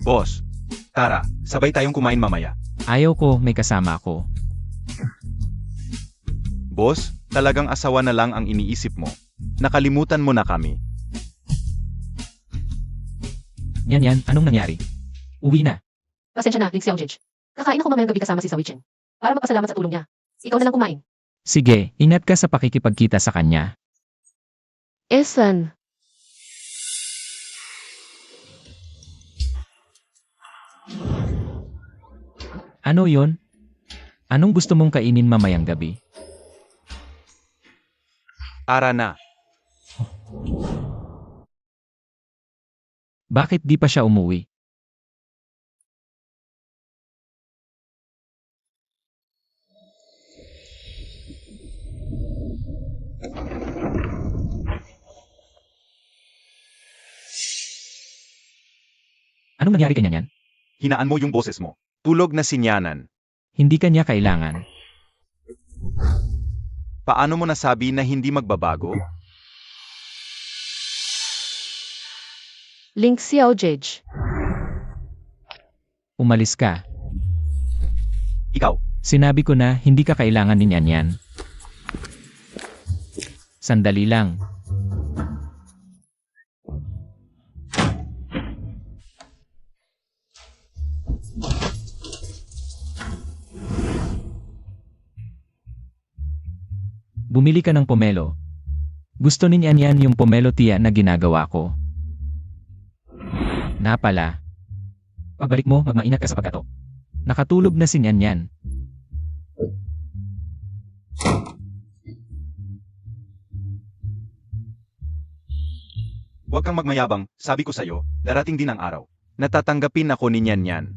boss. Tara, sabay tayong kumain mamaya. Ayaw ko, may kasama ako. Boss, talagang asawa na lang ang iniisip mo. Nakalimutan mo na kami. Yan, anong nangyari? Uwi na. Pasensya na, Ling Xiaojej. Kakain ako mamayang gabi kasama si Sawi Chen. Para magpasalamat sa tulong niya. Ikaw na lang kumain. Sige, ingat ka sa pakikipagkita sa kanya. Esan. Ano yon? Anong gusto mong kainin mamayang gabi? Ara na. Bakit di pa siya umuwi? Anong nangyari kanya niyan? Hinaan mo yung boses mo. Tulog na sinyanan. Hindi kanya kailangan. Paano mo nasabi na hindi magbabago? Ling Xiaojej. Umalis ka. Ikaw, Sinabi ko na hindi ka kailangan ni Nyan. Sandali lang. Bumili ka ng pomelo. Gusto ni Nyan yung pomelo tiya na ginagawa ko. Na pala. Pabalik mo, magmaingat ka sa pagkatok. Nakatulog na si Nyan. huwag kang magmayabang, sabi ko sa'yo, darating din ang araw. Natatanggapin ako ni Nyan.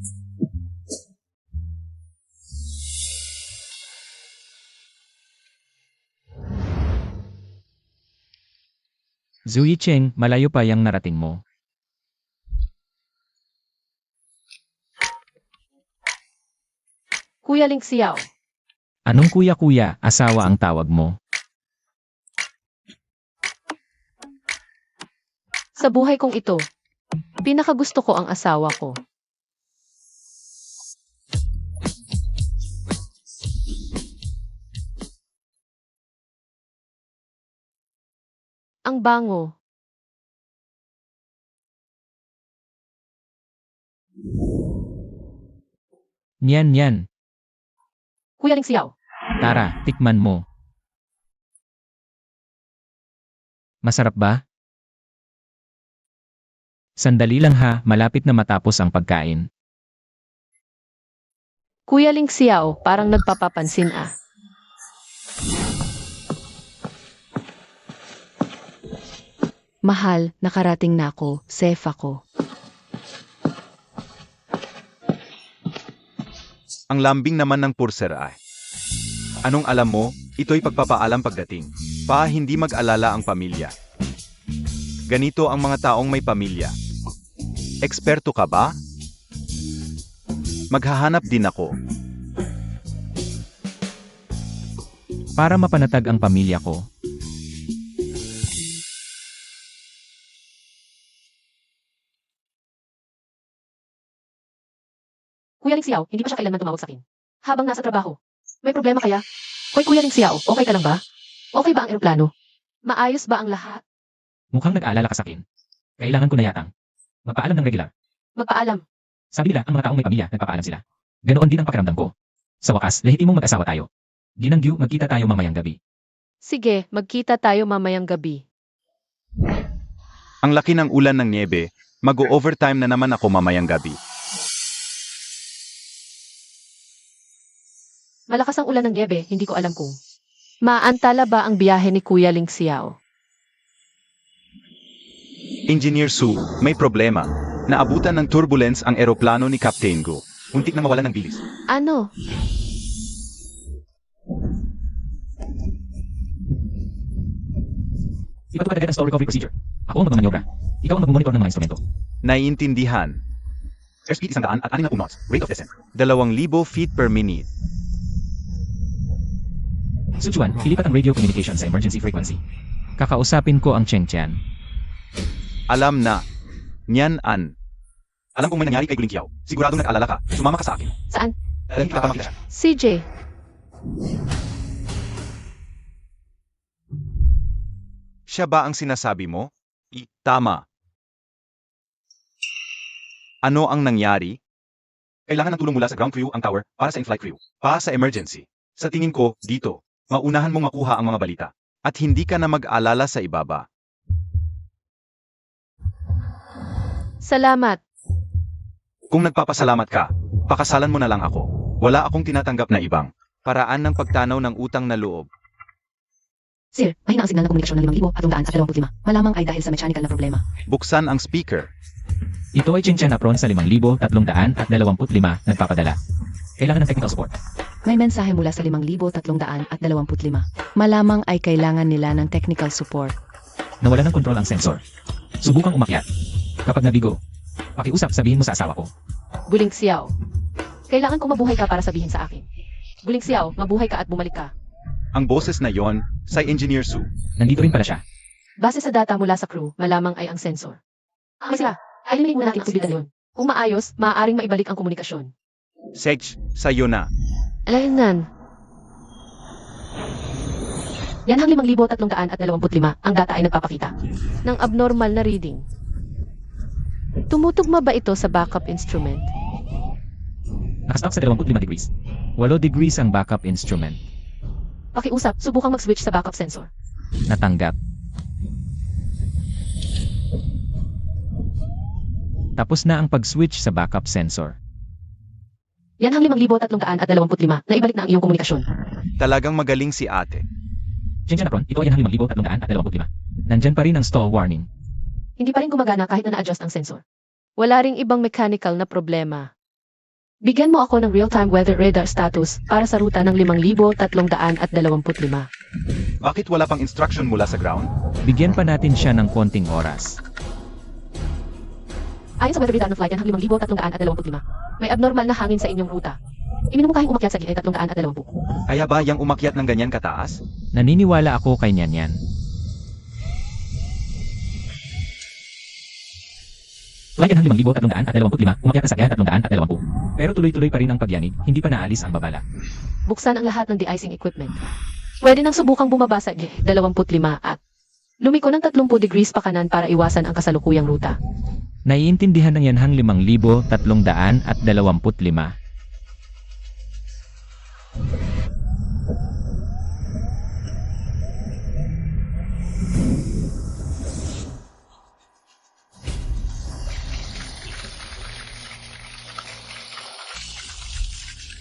Zui Cheng, malayo pa yang narating mo. Kuya Ling Xiao. Anong kuya-kuya, asawa ang tawag mo? Sa buhay kong ito, pinakagusto ko ang asawa ko. Ang bango. Nyan. Kuya Ling Xiao. Tara, tikman mo. Masarap ba? Sandali lang ha, malapit na matapos ang pagkain. Kuya Ling Xiao, parang nagpapapansin ah. Mahal, nakarating na ako, safe ako. Ang lambing naman ng purser ay. Anong alam mo, ito'y pagpapaalam pagdating. Hindi mag-alala ang pamilya. Ganito ang mga taong may pamilya. Eksperto ka ba? Maghahanap din ako. para mapanatag ang pamilya ko. Kuya Ling Xiao, hindi pa siya kailanman tumawag sa akin. Habang nasa trabaho. May problema kaya? Hoy Kuya Ling Xiao, okay ka lang ba? Okay ba ang eroplano? Maayos ba ang lahat? Mukhang nag-aalala ka sa akin. Kailangan ko na yatang magpaalam ng regular. Magpaalam. Sabi nila, ang mga taong may pamilya, nagpapaalam sila. Ganoon din ang pakiramdam ko. Sa wakas, lehitimong mag-asawa tayo. Ginangyu, magkita tayo mamayang gabi. Sige, magkita tayo mamayang gabi. Ang laki ng ulan ng niebe, mag-o-overtime na naman ako mamayang gabi. Malakas ang ulan ng niebe, hindi ko alam kung maantala ba ang biyahe ni Kuya Ling Xiao. Engineer Su, may problema. Naabutan ng turbulence ang eroplano ni Captain Go. Muntik na mawalan ng bilis. Ano? Ipatupad agad ang stall recovery procedure. Ako ang magmamanyobra. Ikaw ang magmumonitor ng mga instrumento. Naiintindihan. Airspeed 100 at 60 knots. Rate of descent. 2,000 feet per minute. Suchuan, ilipat ang radio communication sa emergency frequency. Kakausapin ko ang Cheng Tian. Alam na. Nyan-an. Alam kong may nangyari kay Guling Kiao. Siguradong nag-alala ka. Sumama ka sa akin. Saan? Alam kita pa makita siya. CJ. Siya ba ang sinasabi mo? Tama. Ano ang nangyari? Kailangan ng tulong mula sa ground crew ang tower para sa in-flight crew. Para sa emergency. Sa tingin ko, dito, maunahan mong makuha ang mga balita. At hindi ka na mag-alala sa ibaba. Salamat. Kung nagpapasalamat ka, pakasalan mo na lang ako. Wala akong tinatanggap na ibang paraan ng pagtanaw ng utang na loob. Sir, mahina ang signal ng komunikasyon ng 5,325. Malamang ay dahil sa mechanical na problema. Buksan ang speaker. Ito ay Cheng Tian Apron sa 5,325 nagpapadala. Kailangan ng technical support. May mensahe mula sa 5,325. Malamang ay kailangan nila ng technical support. Nawala ng kontrol ang sensor. Subukang umakyat. Kapag nabigo, pakiusap sabihin mo sa asawa ko. Guling Xiao. Kailangan ko mabuhay ka para sabihin sa akin. Guling Xiao, mabuhay ka at bumalik ka. Ang boses na yon, sa Engineer Su. Nandito rin pala siya. Base sa data mula sa crew, malamang ay ang sensor. May sila. Ayunin muna natin ang sibilidad yun. Kung maayos, maaaring maibalik ang komunikasyon. Sej, sa'yo na. Alaynan. Yan ang 5,325 ang data ay nagpapakita ng abnormal na reading. Tumutugma ba ito sa backup instrument? Nakastock sa 25 degrees. 8 degrees ang backup instrument. Pakiusap, subukang mag-switch sa backup sensor. Natanggap. Tapos na ang pag-switch sa backup sensor. Yan ang 5,325 na ibalik na ang iyong komunikasyon. Talagang magaling si ate. Cheng Tian Apron, ito ay ang 5,325. Nandyan pa rin ang stall warning. Hindi pa rin gumagana kahit na na-adjust ang sensor. Wala ring ibang mechanical na problema. Bigyan mo ako ng real-time weather radar status para sa ruta ng 5,325. Bakit wala pang instruction mula sa ground? Bigyan pa natin siya ng konting oras. Ayon sa weather radar ng flight yan ang 5,325. May abnormal na hangin sa inyong ruta. Iminum mo kahing umakyat sa gilid 320. Kaya ba yang umakyat ng ganyan kataas? Naniniwala ako kay Nyan Yan. Flight yan ang 5,325, umakyat na sa gilid 320. Pero tuloy-tuloy pa rin ang pagyanig, hindi pa naalis ang babala. Buksan ang lahat ng de-icing equipment. Pwede nang subukang bumaba sa gilid 25 at lumiko ng 30 degrees pa kanan para iwasan ang kasalukuyang ruta. Naiintindihan ng yanhang 5,325.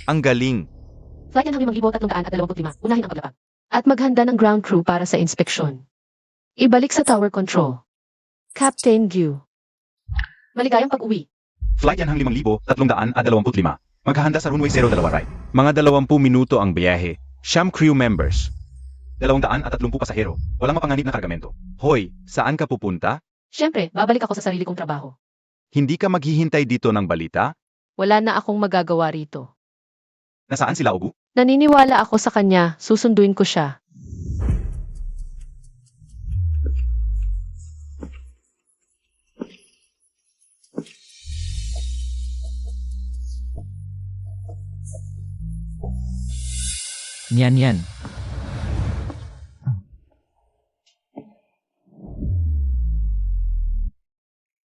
Ang galing. Flight yan ang 5,325. Unahin ang paglapag. At maghanda ng ground crew para sa inspeksyon. Ibalik sa tower control. Captain Gu. Maligayang pag-uwi. Flight yan ang 5,325. Maghahanda sa runway 02 right. Mga 20 minuto ang biyahe. Siyam crew members. 230 pasahero. Walang mapanganib na kargamento. Hoy, saan ka pupunta? Siyempre, babalik ako sa sarili kong trabaho. Hindi ka maghihintay dito ng balita? Wala na akong magagawa rito. Nasaan sila, Ubu? Naniniwala ako sa kanya, susunduin ko siya. Yan.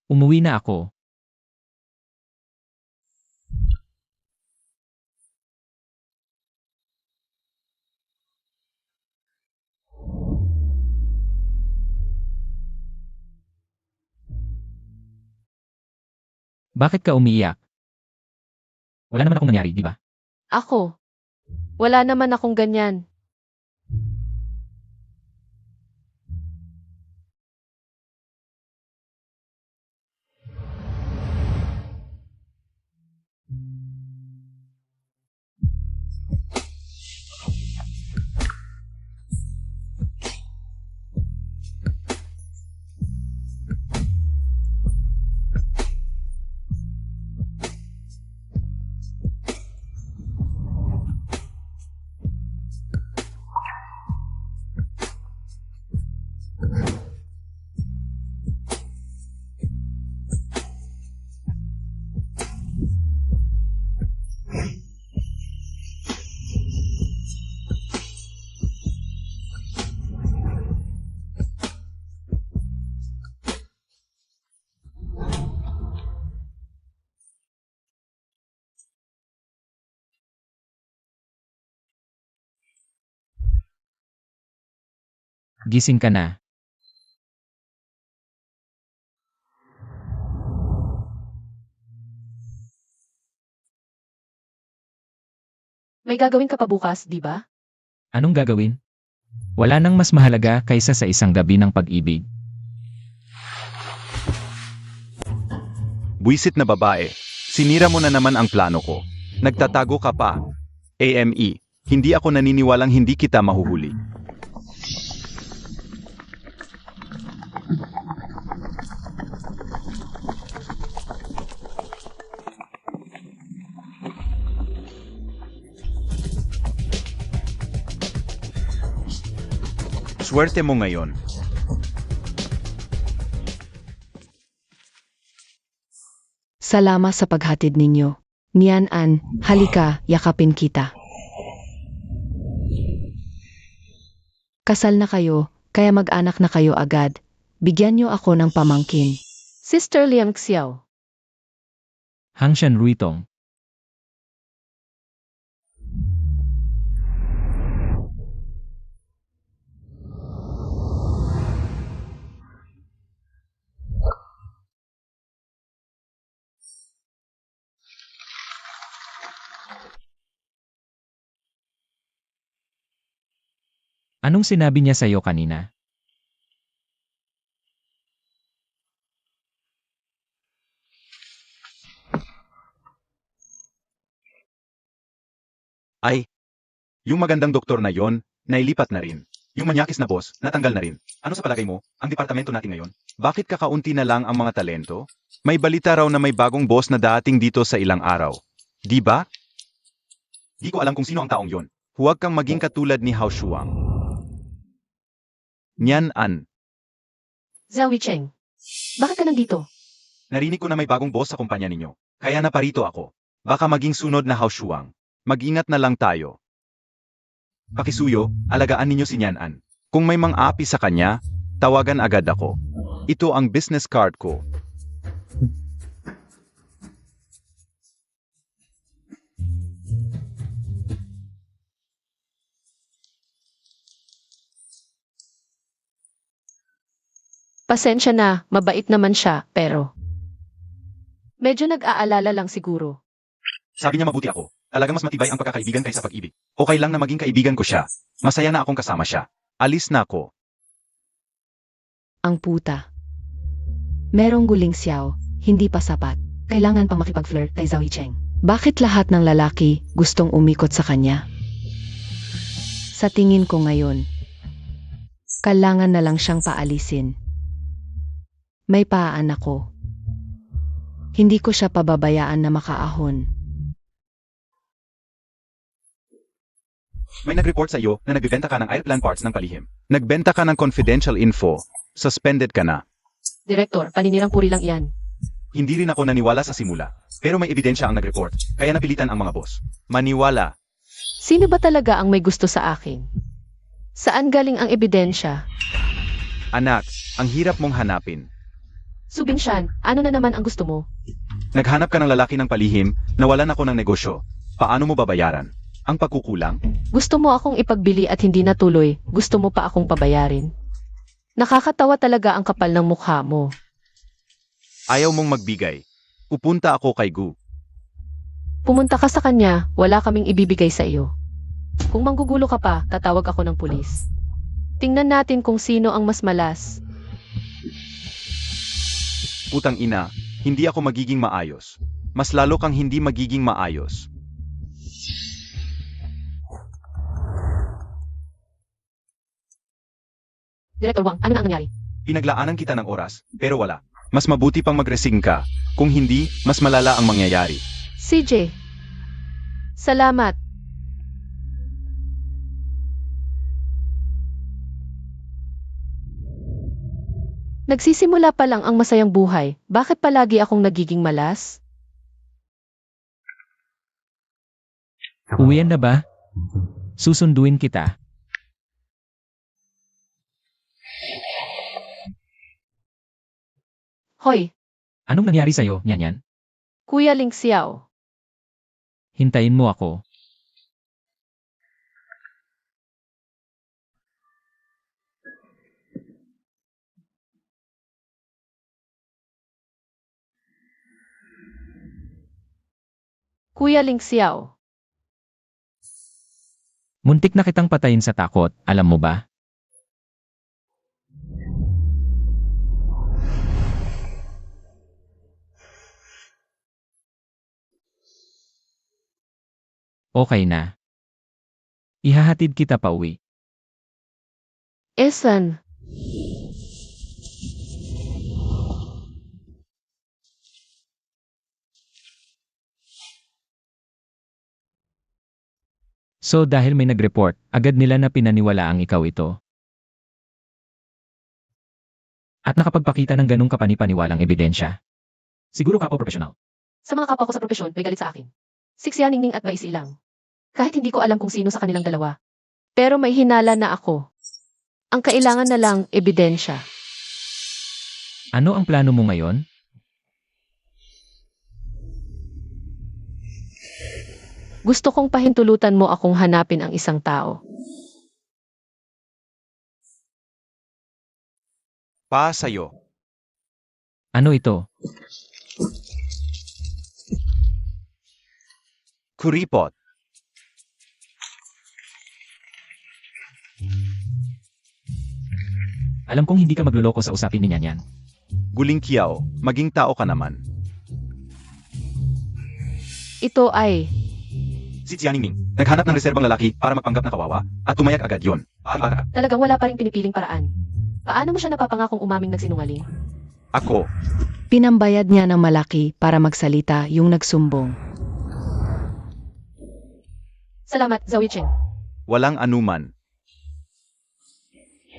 Umuwi na ako. Bakit ka umiiyak? Wala naman akong nangyari, di ba? Ako. Wala naman akong ganyan. Gising ka na. May gagawin ka pa bukas, di ba? Anong gagawin? Wala nang mas mahalaga kaysa sa isang gabi ng pag-ibig. Buisit na babae. Sinira mo na naman ang plano ko. Nagtatago ka pa. AME, hindi ako naniniwalang hindi kita mahuhuli. Swerte mo ngayon. Salamat sa paghatid ninyo. Nian-an, halika, yakapin kita. Kasal na kayo, kaya mag-anak na kayo agad. Bigyan niyo ako ng pamangkin. Sister Liang Xiao. Hangshan Ruitong. Anong sinabi niya sa'yo kanina? Ay, yung magandang doktor na yon, nailipat na rin. Yung manyakis na boss, natanggal na rin. Ano sa palagay mo, ang departamento natin ngayon? Bakit kakaunti na lang ang mga talento? May balita raw na may bagong boss na dating dito sa ilang araw. Di ba? Di ko alam kung sino ang taong yon. Huwag kang maging katulad ni Hao Shuang. Nian-an, Zhao Cheng. Bakit ka nandito? narinig ko na may bagong boss sa kumpanya ninyo. Kaya naparito ako. Baka maging sunod na Hao Shuang. Mag-ingat na lang tayo. Pakisuyo, alagaan ninyo si Nian-an. Kung may mang-api sa kanya, tawagan agad ako. Ito ang business card ko. Pasensya na, mabait naman siya, pero... Medyo nag-aalala lang siguro. Sabi niya mabuti ako. Talaga mas matibay ang pagkakaibigan kaysa pag-ibig. Okay lang na maging kaibigan ko siya. Masaya na akong kasama siya. Alis na ako. Ang puta. Merong guling Xiao, hindi pa sapat. Kailangan pang makipag-flirt kay Zhao Cheng. Bakit lahat ng lalaki gustong umikot sa kanya? Sa tingin ko ngayon, kailangan na lang siyang paalisin. May paan ako. Hindi ko siya pababayaan na makaahon. May nag-report sa iyo na nagbebenta ka ng airplane parts ng palihim. Nagbenta ka ng confidential info. Suspended ka na. Direktor, paninirang puri lang iyan. Hindi rin ako naniwala sa simula. Pero may ebidensya ang nag-report, kaya napilitan ang mga boss. Maniwala. Sino ba talaga ang may gusto sa akin? Saan galing ang ebidensya? Anak, ang hirap mong hanapin. Subinsyan, ano na naman ang gusto mo? Naghanap ka ng lalaki ng palihim, nawalan ako ng negosyo. Paano mo babayaran? Ang pagkukulang? Gusto mo akong ipagbili at hindi natuloy, gusto mo pa akong pabayarin? Nakakatawa talaga ang kapal ng mukha mo. Ayaw mong magbigay. Pupunta ako kay Gu. Pumunta ka sa kanya, wala kaming ibibigay sa iyo. Kung manggugulo ka pa, tatawag ako ng pulis. Tingnan natin kung sino ang mas malas. Putang ina, hindi ako magiging maayos. Mas lalo kang hindi magiging maayos. Director Wang, ano na ang nangyari? Pinaglaanan kita ng oras, pero wala. Mas mabuti pang mag-resign ka. Kung hindi, mas malala ang mangyayari. CJ, salamat. Nagsisimula pa lang ang masayang buhay, bakit palagi akong nagiging malas? Uwian na ba? Susunduin kita. Hoy, Anong nangyari sa'yo, Nyanyan? Kuya Ling Xiao. Hintayin mo ako. Kuya Ling Xiao. Muntik na kitang patayin sa takot, alam mo ba? Okay na. Ihahatid kita pa uwi. Esan. So dahil may nag-report, agad nila na pinaniwala ang ikaw ito. At nakapagpakita ng ganong kapani-paniwalang ebidensya. Siguro ka po professional. Sa mga kapwa ko sa propesyon, may galit sa akin. Siksya Ningning at Baisi lang. Kahit hindi ko alam kung sino sa kanilang dalawa. Pero may hinala na ako. Ang kailangan na lang, ebidensya. Ano ang plano mo ngayon? Gusto kong pahintulutan mo akong hanapin ang isang tao. Pa sa'yo. Ano ito? Kuripot. Alam kong hindi ka magluloko sa usapin ni Nyanyan. Guling Kiao, maging tao ka naman. Ito ay, Si Tianingning, naghanap ng reserbang lalaki para magpanggap na kawawa, at tumayak agad yon. talagang wala pa rin pinipiling paraan. Paano mo siya napapangakong umaming nagsinungaling? Ako, Pinambayad niya ng malaki para magsalita yung nagsumbong. Salamat, Zoe Cheng. walang anuman.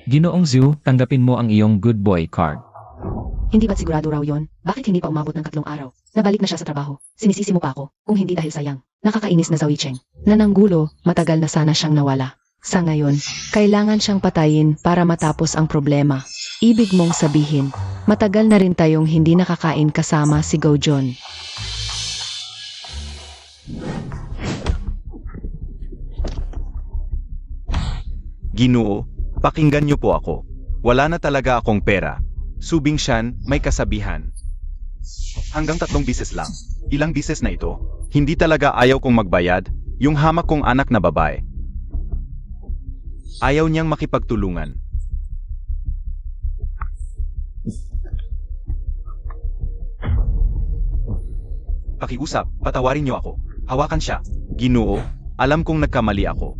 Ginoong Zhu, tanggapin mo ang iyong good boy card. Hindi ba't sigurado raw yon? Bakit hindi pa umabot ng 3 araw? Nabalik na siya sa trabaho. Sinisisi mo pa ako, kung hindi dahil sayang. Nakakainis na Zoe Cheng. Nananggulo, matagal na sana siyang nawala. Sa ngayon, kailangan siyang patayin para matapos ang problema. Ibig mong sabihin, matagal na rin tayong hindi nakakain kasama si Go John. Ginoo, pakinggan niyo po ako. Wala na talaga akong pera. Subing siyan, may kasabihan. Hanggang 3 bises lang. Ilang bises na ito. Hindi talaga ayaw kong magbayad, yung hamak kong anak na babae. Ayaw niyang makipagtulungan. Pakiusap, patawarin niyo ako. Hawakan siya. Ginoo, alam kong nagkamali ako.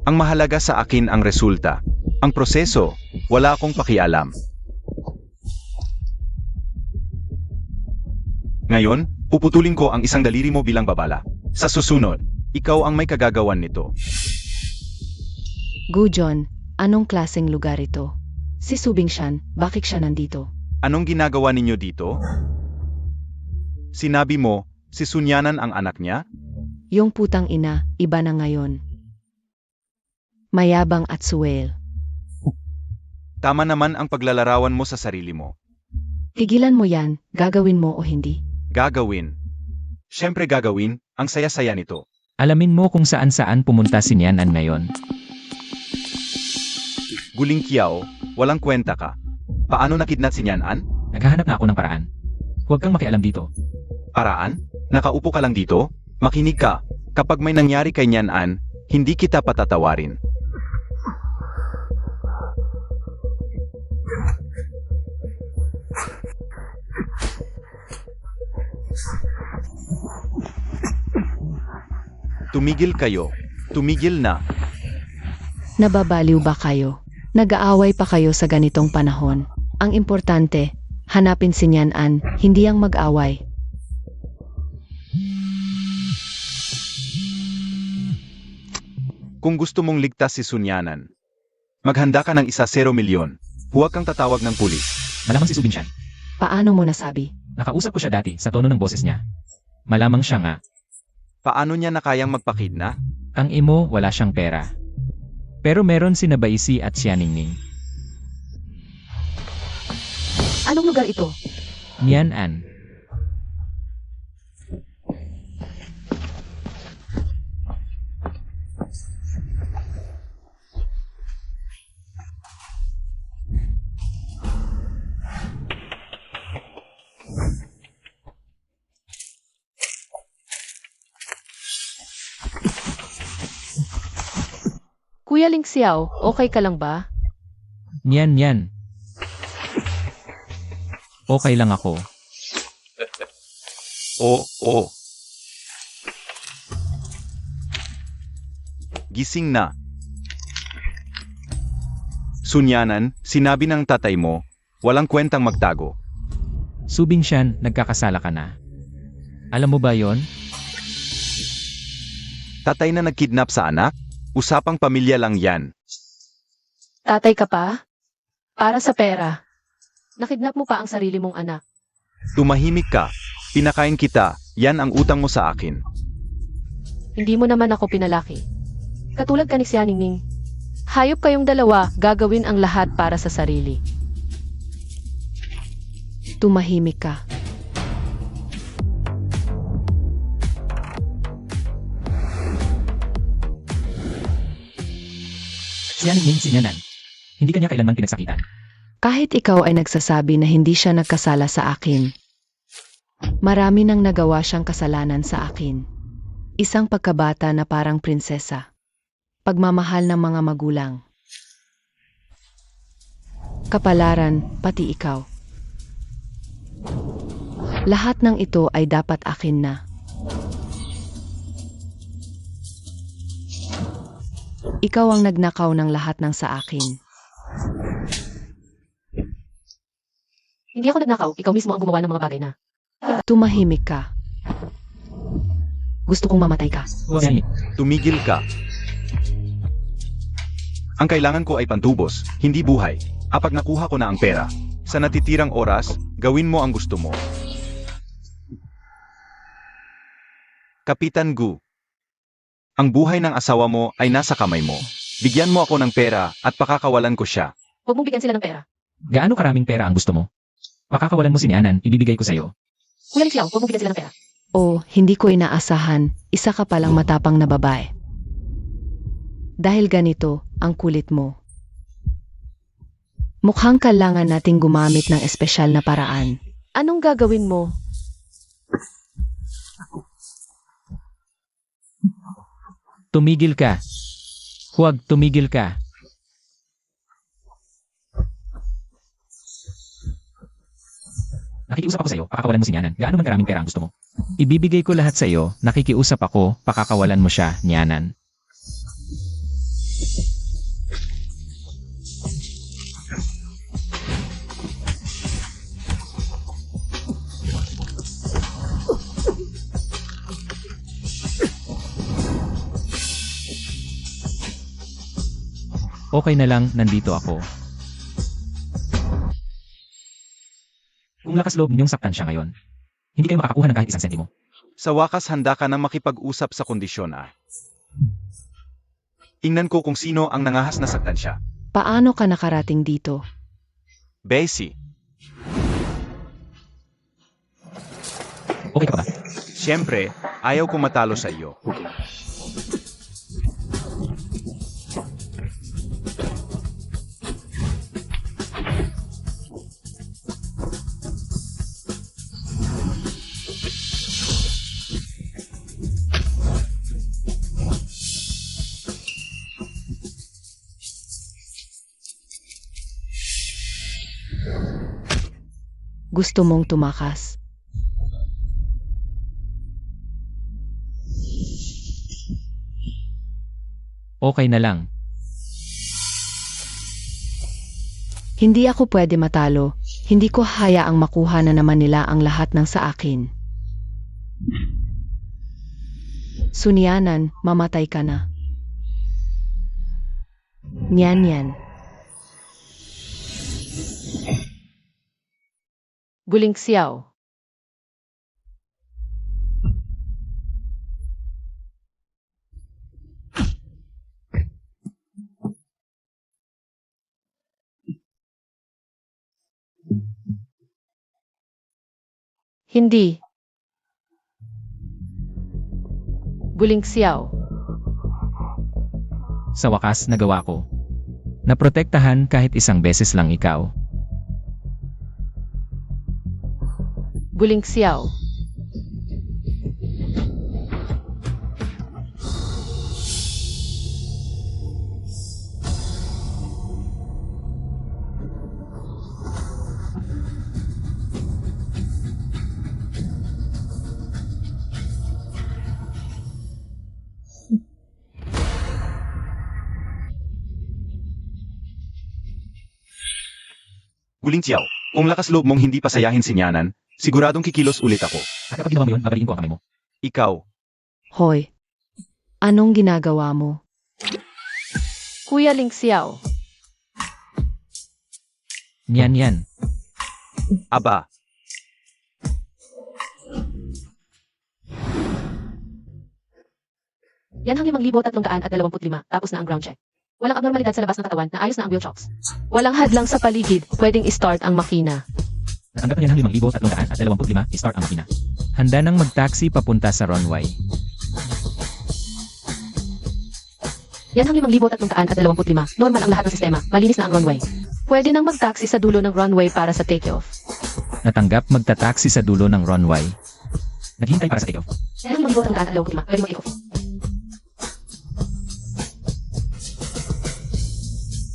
Ang mahalaga sa akin ang resulta. Ang proseso, wala akong pakialam. Ngayon, puputulin ko ang isang daliri mo bilang babala. Sa susunod, Ikaw ang may kagagawan nito. Gujon, anong klaseng lugar ito? Si Subingshan, bakit siya nandito? Anong ginagawa ninyo dito? Sinabi mo, si Sunyanan ang anak niya? Yung putang ina, iba na ngayon. Mayabang at suwel. Tama naman ang paglalarawan mo sa sarili mo. Tigilan mo yan, gagawin mo o hindi. Gagawin. Siyempre gagawin, ang saya-saya nito. Alamin mo kung saan-saan pumunta si Nianan ngayon. Guling Kiao, walang kwenta ka. Paano nakidnap si Nianan? Naghahanap na ako ng paraan. Huwag kang makialam dito. Paraan? Nakaupo ka lang dito? Makinig ka. Kapag may nangyari kay Nianan, hindi kita patatawarin. Tumigil kayo. Tumigil na. Nababaliw ba kayo? Nag-aaway pa kayo sa ganitong panahon. Ang importante, hanapin si Nianan, hindi ang mag-away. Kung gusto mong ligtas si Sunyanan, maghanda ka ng 1 milyon. Huwag kang tatawag ng pulis. Malamang si Subingshan. Paano mo nasabi? Nakausap ko siya dati sa tono ng boses niya. Malamang siya nga. Paano niya na kayang magpakidna? Ang imo, wala siyang pera. Pero meron si Nabaisi at siya Ningning. Anong lugar ito? Nianan. Kuya Ling Xiao, okay ka lang ba? Nian. Okay lang ako. Oo. Gising na. Sunyanan, sinabi ng tatay mo, walang kwentang magtago. Subingshan, nagkakasala ka na. Alam mo ba yon? Tatay na nagkidnap sa anak? Usapang pamilya lang yan. Tatay ka pa? Para sa pera. Nakidnap mo pa ang sarili mong anak. Tumahimik ka. Pinakain kita. Yan ang utang mo sa akin. Hindi mo naman ako pinalaki. Katulad ka ni Xia Ningning. Hayop kayong dalawa, gagawin ang lahat para sa sarili. Tumahimik ka. Siya Ningning si Nianan. Hindi kanya kailanman pinagsakitan. Kahit ikaw ay nagsasabi na hindi siya nagkasala sa akin, marami nang nagawa siyang kasalanan sa akin. Isang pagkabata na parang prinsesa. Pagmamahal ng mga magulang. Kapalaran, pati ikaw. Lahat ng ito ay dapat akin na. Ikaw ang nagnakaw ng lahat ng sa akin. Hindi ako nagnakaw, ikaw mismo ang gumawa ng mga bagay na. Tumahimik ka. Gusto kong mamatay ka. Siya Tumigil ka. Ang kailangan ko ay pantubos, hindi buhay. Kapag nakuha ko na ang pera, sa natitirang oras, gawin mo ang gusto mo. Kapitan Gu, ang buhay ng asawa mo ay nasa kamay mo. Bigyan mo ako ng pera at pakakawalan ko siya. Huwag mong bigyan sila ng pera. Gaano karaming pera ang gusto mo? Pakakawalan mo si Nianan, ibibigay ko sa'yo. Kuya Ling Xiao, huwag mong bigyan sila ng pera. Oh, hindi ko inaasahan. Isa ka palang matapang na babae. Dahil ganito, ang kulit mo. Mukhang kailangan nating gumamit ng espesyal na paraan. Anong gagawin mo? Tumigil ka. Huwag tumigil ka. Nakikiusap ako sa'yo, pakakawalan mo si Nianan. Gaano man karaming pera ang gusto mo? Ibibigay ko lahat sa'yo, nakikiusap ako, pakakawalan mo siya, Nianan. Okay na lang, nandito ako. Kung lakas loob ninyong saktan siya ngayon, hindi kayo makakakuha ng kahit isang sentimo. Sa wakas handa ka nang makipag-usap sa kondisyon ah. Ingnan ko kung sino ang nangahas na saktan siya. Paano ka nakarating dito? Bessie, Okay ka pa ba? siyempre, ayaw ko matalo sa iyo. Gusto mong tumakas? Okay na lang. Hindi ako pwede matalo. Hindi ko hayaang makuha na naman nila ang lahat ng sa akin. Sunyanan, mamatay ka na. Nyan. Guling Xiao. Hindi. Guling Xiao. Sa wakas, nagawa ko. Naprotektahan kahit isang beses lang ikaw. Guling Xiao. Guling Xiao, kung lakas loob mong hindi pasayahin si Nyanan, siguradong kikilos ulit ako. At kapag ginawa mo yun, babaliin ko ang kamay mo. Ikaw, Hoy, anong ginagawa mo? Kuya Ling Xiao. Yan. aba, Yan ang 5,325, tapos na ang ground check. Walang abnormalidad sa labas ng katawan, naayos na ang wheel chocks. Walang hadlang sa paligid, pwedeng i-start ang makina. Natanggap na yan ang 5,325, start ang makina. Handa nang mag-taxi papunta sa runway. Yan ang 5,325, normal ang lahat ng sistema, malinis na ang runway. Pwede nang mag-taxi sa dulo ng runway para sa take-off. Natanggap magta-taxi sa dulo ng runway. Naghihintay para sa take-off. Yan ang 5,325, pwede mag-take-off.